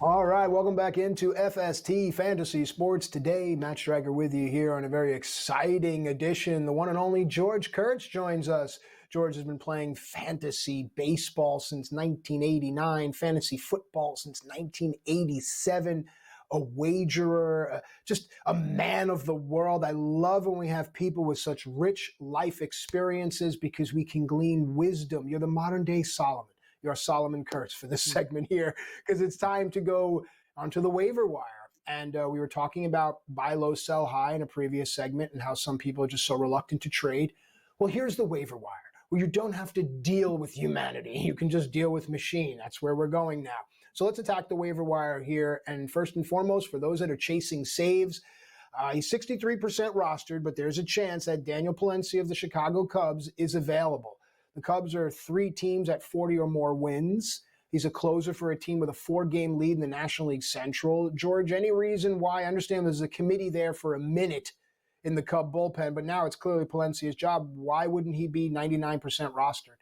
All right, welcome back into FST Fantasy Sports Today. Matt Stryker with you here on a very exciting edition. The one and only George Kurtz joins us. George has been playing fantasy baseball since 1989, fantasy football since 1987, a wagerer, just a man of the world. I love when we have people with such rich life experiences because we can glean wisdom. You're the modern day Solomon. You're Solomon Kurtz for this segment here, because it's time to go onto the waiver wire. And we were talking about buy low, sell high in a previous segment and how some people are just so reluctant to trade. Well, here's the waiver wire, where you don't have to deal with humanity. You can just deal with machine. That's where we're going now. So let's attack the waiver wire here. And first and foremost, for those that are chasing saves, he's 63% rostered, but there's a chance that Daniel Palencia of the Chicago Cubs is available. The Cubs are 3 teams at 40 or more wins. He's a closer for a team with a 4-game lead in the National League Central. George, any reason why? I understand there's a committee there for a minute in the Cub bullpen, but now it's clearly Palencia's job. Why wouldn't he be 99% rostered?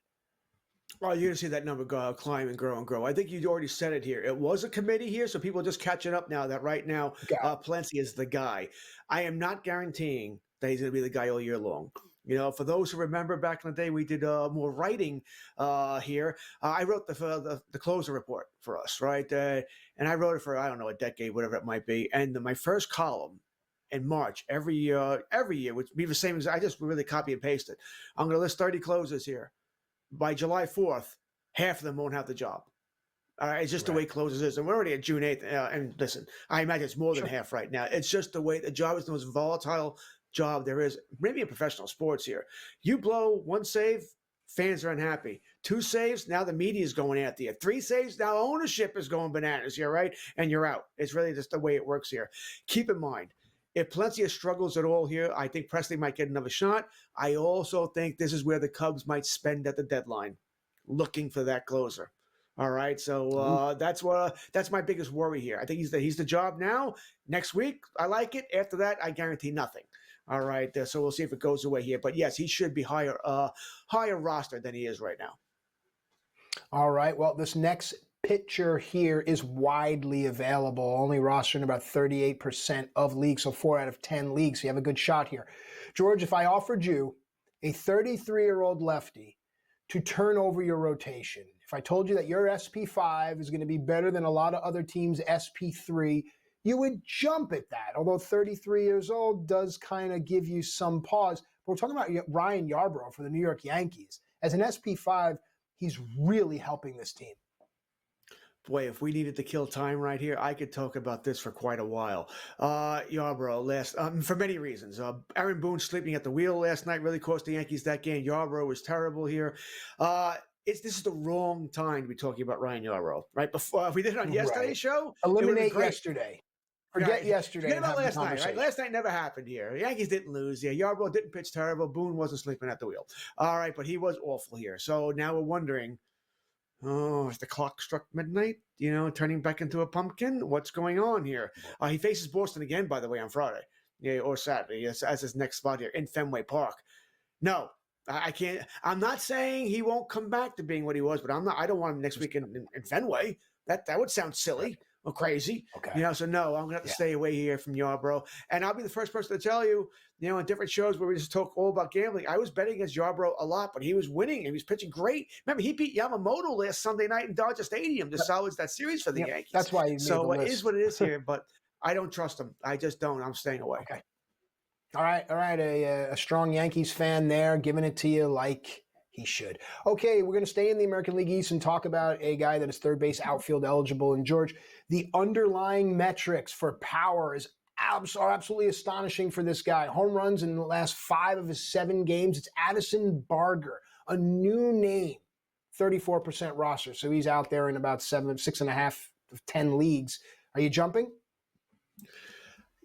Well, you're going to see that number climb and grow and grow. I think you already said it here. It was a committee here, so people are just catching up now that right now Palencia is the guy. I am not guaranteeing that he's going to be the guy all year long. You know, for those who remember back in the day, we did more writing here. I wrote the closer report for us, right? And I wrote it for, I don't know, a decade, whatever it might be. And my first column in March, every year would be the same as I just really copy and paste it. I'm going to list 30 closers here. By July 4th, half of them won't have the job. It's just the way closers is. And we're already at June 8th. And listen, I imagine it's more than half right now. It's just the way the job is the most volatile job there is, maybe in professional sports here. You blow 1 save, fans are unhappy. 2 saves, now the media is going after you. 3 saves, now ownership is going bananas here, right? And you're out. It's really just the way it works here. Keep in mind, if Palencia struggles at all here, I think Presley might get another shot. I also think this is where the Cubs might spend at the deadline, looking for that closer. All right, so that's my biggest worry here. I think he's the job now. Next week, I like it. After that, I guarantee nothing. All right, so we'll see if it goes away here. But yes, he should be higher roster than he is right now. All right, well, this next pitcher here is widely available, only rostered in about 38% of leagues, so 4 out of 10 leagues. So you have a good shot here. George, if I offered you a 33-year-old lefty to turn over your rotation, if I told you that your SP5 is going to be better than a lot of other teams' SP3, you would jump at that, although 33 years old does kind of give you some pause. But we're talking about Ryan Yarbrough for the New York Yankees. As an SP5, he's really helping this team. Boy, if we needed to kill time right here, I could talk about this for quite a while. Yarbrough, for many reasons. Aaron Boone sleeping at the wheel last night really cost the Yankees that game. Yarbrough was terrible here. This is the wrong time to be talking about Ryan Yarbrough, right? Before if we did it on yesterday's show, eliminate yesterday. Forget yesterday. Forget about last night, right? Last night never happened here. The Yankees didn't lose. Yeah, Yarbrough didn't pitch terrible. Boone wasn't sleeping at the wheel. All right, but he was awful here. So now we're wondering, if the clock struck midnight, turning back into a pumpkin, what's going on here? He faces Boston again, by the way, on Friday, or Saturday, as his next spot here in Fenway Park. No, I can't. I'm not saying he won't come back to being what he was, but I don't want him next week in Fenway. That would sound silly or crazy. Okay. So no, I'm gonna have to stay away here from Yarbrough. And I'll be the first person to tell you, in different shows where we just talk all about gambling, I was betting against Yarbrough a lot, but he was winning. He was pitching great. Remember, he beat Yamamoto last Sunday night in Dodger Stadium to salvage that series for the Yankees. That's why he made the list. It is what it is here, but I don't trust him. I just don't. I'm staying away. Okay. All right. A strong Yankees fan there, giving it to you like he should. Okay, we're going to stay in the American League East and talk about a guy that is third base outfield eligible. And George, the underlying metrics for power are absolutely astonishing for this guy. Home runs in the last 5 of his 7 games. It's Addison Barger, a new name, 34% roster. So he's out there in about 6.5 of 10 leagues. Are you jumping?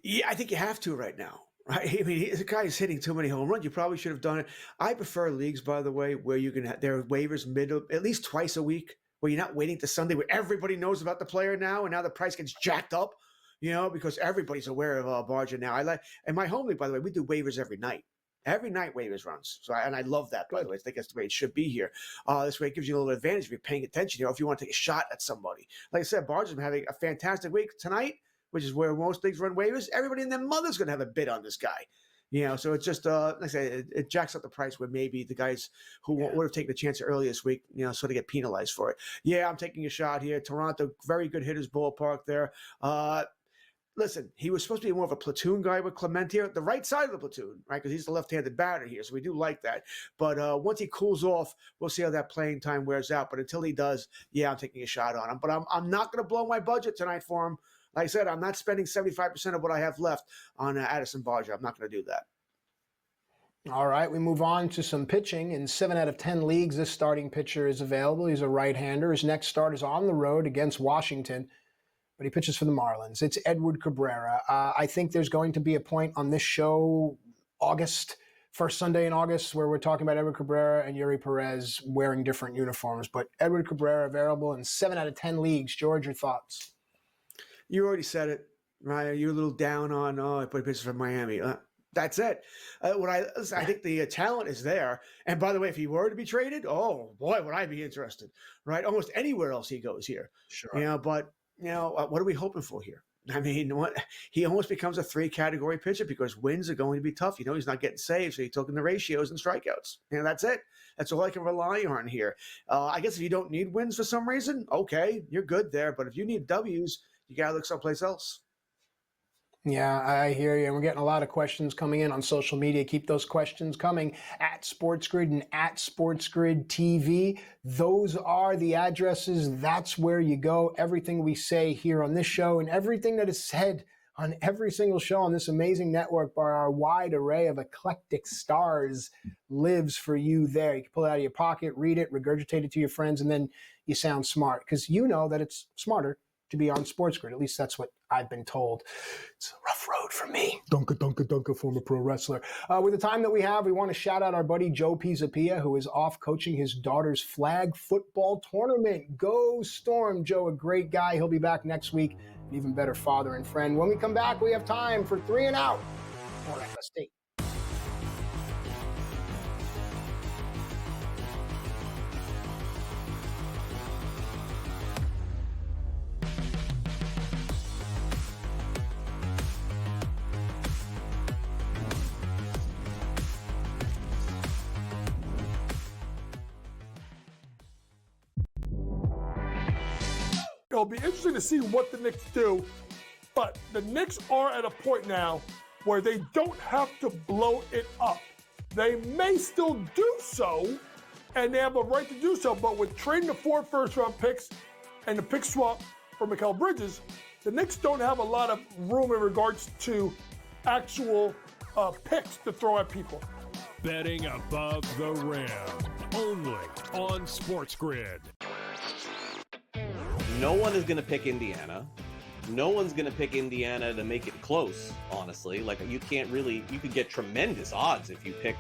Yeah, I think you have to right now. Right, I mean, the guy is hitting too many home runs. You probably should have done it. I prefer leagues, by the way, where you can there are waivers at least twice a week, where you're not waiting to Sunday, where everybody knows about the player now, and now the price gets jacked up, because everybody's aware of Barger now. In my home league, by the way, we do waivers every night. Every night waivers runs. And I love that, by the way. I think that's the way it should be here. This way it gives you a little advantage if you're paying attention, if you want to take a shot at somebody. Like I said, Barge has been having a fantastic week tonight, which is where most leagues run waivers. Everybody and their mother's going to have a bid on this guy. So it's just, like I say, it jacks up the price where maybe the guys who would have taken a chance early this week, sort of get penalized for it. Yeah, I'm taking a shot here. Toronto, very good hitters ballpark there. Listen, he was supposed to be more of a platoon guy with Clement here, the right side of the platoon, right? Because he's the left-handed batter here, so we do like that. But once he cools off, we'll see how that playing time wears out. But until he does, yeah, I'm taking a shot on him. But I'm not going to blow my budget tonight for him. Like I said, I'm not spending 75% of what I have left on Addison Barger. I'm not going to do that. All right, we move on to some pitching. In 7 out of 10 leagues, this starting pitcher is available. He's a right-hander. His next start is on the road against Washington, but he pitches for the Marlins. It's Edward Cabrera. I think there's going to be a point on this show, first Sunday in August, where we're talking about Edward Cabrera and Yuri Perez wearing different uniforms. But Edward Cabrera available in 7 out of 10 leagues. George, your thoughts? You already said it, right? You're a little down on, I put pitches for Miami. That's it. I think the talent is there. And by the way, if he were to be traded, oh boy, would I be interested, right? Almost anywhere else he goes here. Sure. But what are we hoping for here? I mean, he almost becomes a 3-category pitcher because wins are going to be tough. He's not getting saves, so he's taking the ratios and strikeouts. That's it. That's all I can rely on here. I guess if you don't need wins for some reason, okay, you're good there. But if you need W's, you got to look someplace else. Yeah, I hear you. And we're getting a lot of questions coming in on social media. Keep those questions coming at SportsGrid and at SportsGrid TV. Those are the addresses. That's where you go. Everything we say here on this show and everything that is said on every single show on this amazing network by our wide array of eclectic stars lives for you there. You can pull it out of your pocket, read it, regurgitate it to your friends, and then you sound smart because you know that it's smarter to be on SportsGrid. At least that's what I've been told. It's a rough road for me. Dunka, former pro wrestler. With the time that we have, we want to shout out our buddy Joe Pisapia, who is off coaching his daughter's flag football tournament. Go Storm, Joe, a great guy. He'll be back next week, an even better father and friend. When we come back, we have time for 3 and Out on FST. It'll be interesting to see what the Knicks do, but the Knicks are at a point now where they don't have to blow it up. They may still do so, and they have a right to do so, but with trading the 4 first-round picks and the pick swap for Mikal Bridges, the Knicks don't have a lot of room in regards to actual picks to throw at people. Betting above the rim, only on SportsGrid. No one is going to pick Indiana. No one's going to pick Indiana to make it close, honestly. You could get tremendous odds if you pick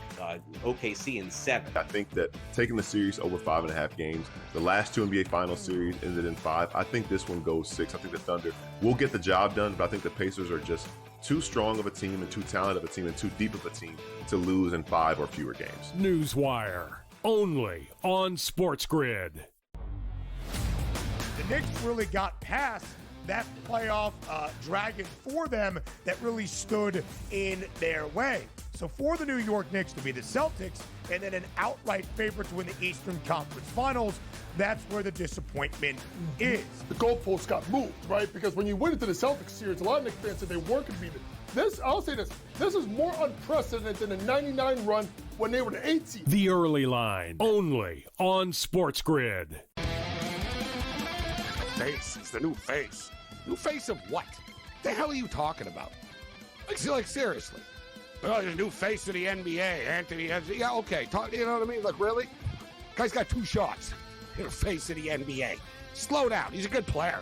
OKC in 7. I think that taking the series over 5.5 games, the last 2 NBA Finals series ended in 5. I think this one goes 6. I think the Thunder will get the job done, but I think the Pacers are just too strong of a team and too talented of a team and too deep of a team to lose in 5 or fewer games. Newswire, only on SportsGrid. The Knicks really got past that playoff dragon for them that really stood in their way. So for the New York Knicks to be the Celtics and then an outright favorite to win the Eastern Conference Finals, that's where the disappointment is. The goalposts got moved, right? Because when you went into the Celtics series, a lot of Knicks fans said they weren't going to beat it. I'll say this is more unprecedented than the 99 run when they were the 8th seed. The Early Line, only on SportsGrid. Face is the new face. New face of what? The hell are you talking about? Like seriously. Oh, the new face of the NBA, Anthony. Yeah, okay. You know what I mean? Really? Guy's got 2 shots. You're the face of the NBA. Slow down. He's a good player.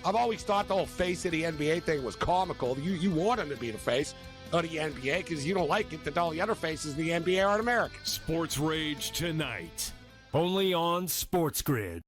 I've always thought the whole face of the NBA thing was comical. You want him to be the face of the NBA because you don't like it that all the other faces in the NBA aren't American. Sports Rage tonight, only on SportsGrid.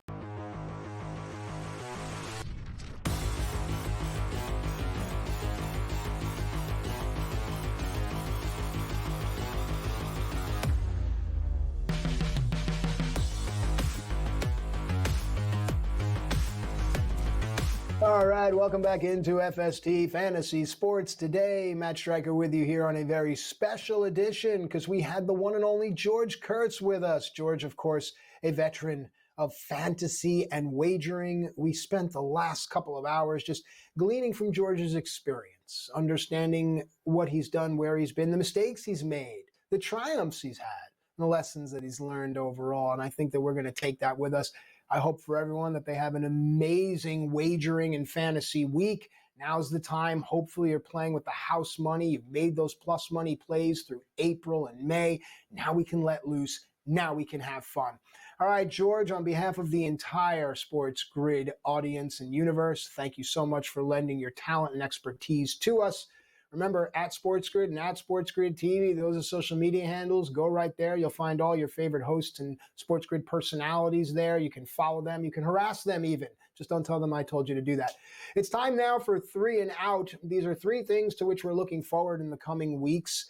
All right, welcome back into FST Fantasy Sports today. Matt Stryker with you here on a very special edition because we had the one and only George Kurtz with us. George, of course, a veteran of fantasy and wagering. We spent the last couple of hours just gleaning from George's experience, understanding what he's done, where he's been, the mistakes he's made, the triumphs he's had, and the lessons that he's learned overall. And I think that we're going to take that with us. I hope for everyone that they have an amazing wagering and fantasy week. Now's the time. Hopefully you're playing with the house money. You've made those plus money plays through April and May. Now we can let loose. Now we can have fun. All right, George, on behalf of the entire SportsGrid audience and universe, thank you so much for lending your talent and expertise to us. Remember, at SportsGrid and at SportsGrid TV, those are social media handles. Go right there. You'll find all your favorite hosts and SportsGrid personalities there. You can follow them. You can harass them even. Just don't tell them I told you to do that. It's time now for 3 and Out. These are 3 things to which we're looking forward in the coming weeks.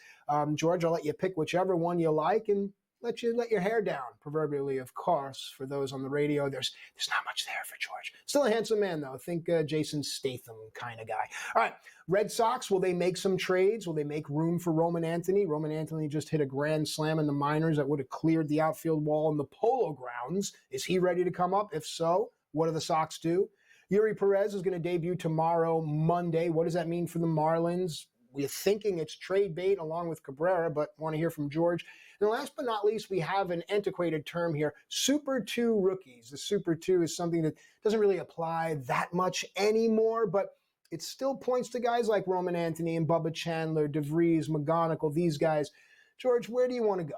George, I'll let you pick whichever one you like and let your hair down, proverbially, of course. For those on the radio, there's not much there for George. Still a handsome man, though. Think Jason Statham kind of guy. All right, Red Sox, will they make some trades? Will they make room for Roman Anthony? Roman Anthony just hit a grand slam in the minors that would have cleared the outfield wall in the Polo Grounds. Is he ready to come up? If so, what do the Sox do? Yuri Perez is going to debut tomorrow, Monday. What does that mean for the Marlins? We're thinking it's trade bait along with Cabrera, but want to hear from George. And last but not least, we have an antiquated term here, Super 2 rookies. The Super 2 is something that doesn't really apply that much anymore, but it still points to guys like Roman Anthony and Bubba Chandler, DeVries, McGonigal, these guys. George, where do you want to go?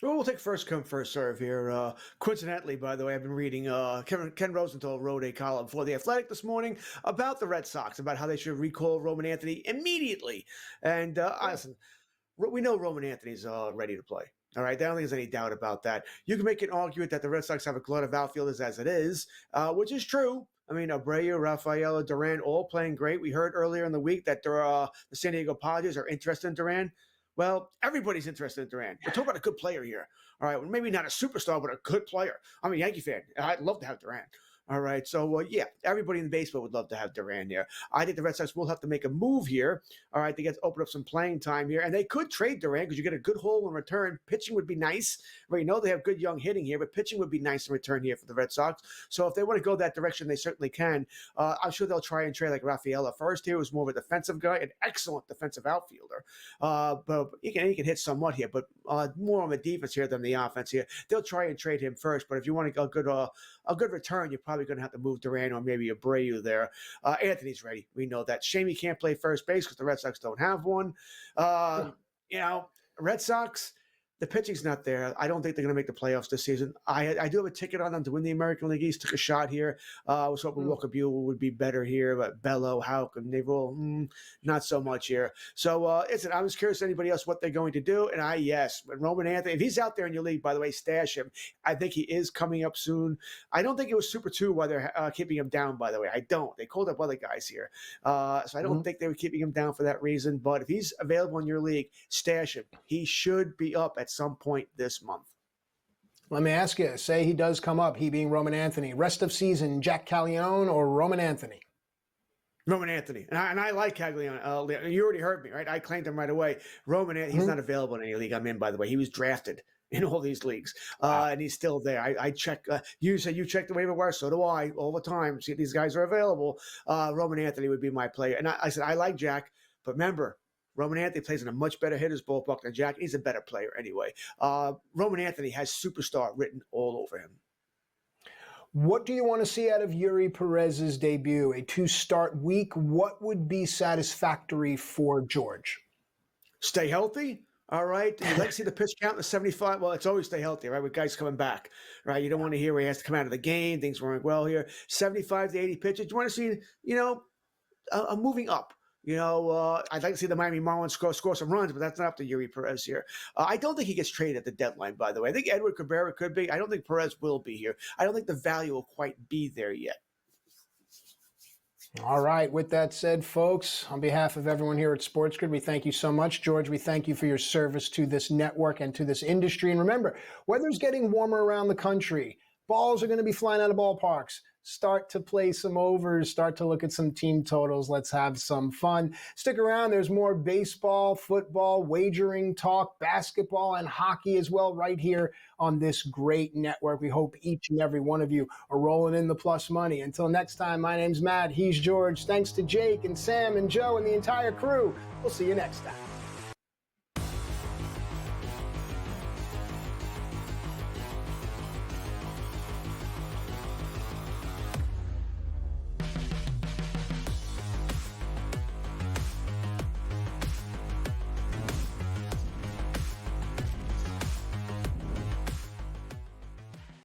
Well, we'll take first come, first serve here. Coincidentally, by the way, I've been reading Ken Rosenthal wrote a column for The Athletic this morning about the Red Sox, about how they should recall Roman Anthony immediately. And listen, we know Roman Anthony's ready to play. All right, I don't think there's any doubt about that. You can make an argument that the Red Sox have a glut of outfielders as it is, which is true. I mean, Abreu, Rafaela, Duran, all playing great. We heard earlier in the week that the San Diego Padres are interested in Duran. Well, everybody's interested in Duran. We're talking about a good player here. All right, well, maybe not a superstar, but a good player. I'm a Yankee fan. I'd love to have Duran. All right, so yeah, everybody in baseball would love to have Duran here. I think the Red Sox will have to make a move here, all right, to get to open up some playing time here. And they could trade Duran because you get a good haul in return. Pitching would be nice. Right, you know they have good young hitting here, but pitching would be nice in return here for the Red Sox. So if they want to go that direction, they certainly can. I'm sure they'll try and trade like Rafaela first here, who's more of a defensive guy, an excellent defensive outfielder. But he can hit somewhat here, but more on the defense here than the offense here. They'll try and trade him first, but if you want a good return, you're probably going to have to move Duran or maybe Abreu there. Anthony's ready. We know that. Shame he can't play first base because the Red Sox don't have one. Red Sox, the pitching's not there. I don't think they're going to make the playoffs this season. I do have a ticket on them to win the American League East. Took a shot here. I was hoping Walker Buehler would be better here, but Bello, Houck, and Naval, not so much here. So, I was curious anybody else what they're going to do. And yes, when Roman Anthony, if he's out there in your league, by the way, stash him. I think he is coming up soon. I don't think it was Super 2 while they're keeping him down, by the way. I don't. They called up other guys here. So I don't think they were keeping him down for that reason. But if he's available in your league, stash him. He should be up at some point this month. Let me ask you, say he does come up, he being Roman Anthony. Rest of season, Jack Caglianone or Roman Anthony? Roman Anthony. And I like Caglianone. You already heard me, right? I claimed him right away. Roman Anthony, he's not available in any league I'm in, by the way. He was drafted in all these leagues, and he's still there. I check. You said you check the waiver wire, so do I, all the time. See if these guys are available. Roman Anthony would be my player. And I said, I like Jack, but remember, Roman Anthony plays in a much better hitter's ballpark than Jack. He's a better player anyway. Roman Anthony has superstar written all over him. What do you want to see out of Yuri Perez's debut? A 2-start week. What would be satisfactory for George? Stay healthy. All right. You'd like to see the pitch count in the 75. Well, it's always stay healthy, right? With guys coming back, right? You don't want to hear where he has to come out of the game. Things weren't well here. 75 to 80 pitches. You want to see, a moving up. I'd like to see the Miami Marlins score some runs, but that's not up to Yuri Perez here. I don't think he gets traded at the deadline, by the way. I think Edward Cabrera could be. I don't think Perez will be here. I don't think the value will quite be there yet. All right. With that said, folks, on behalf of everyone here at SportsGrid, we thank you so much. George, we thank you for your service to this network and to this industry. And remember, weather's getting warmer around the country. Balls are going to be flying out of ballparks. Start to play some overs, start to look at some team totals. Let's have some fun. Stick around. There's more baseball, football, wagering talk, basketball, and hockey as well right here on this great network. We hope each and every one of you are rolling in the plus money. Until next time, my name's Matt. He's George. Thanks to Jake and Sam and Joe and the entire crew. We'll see you next time.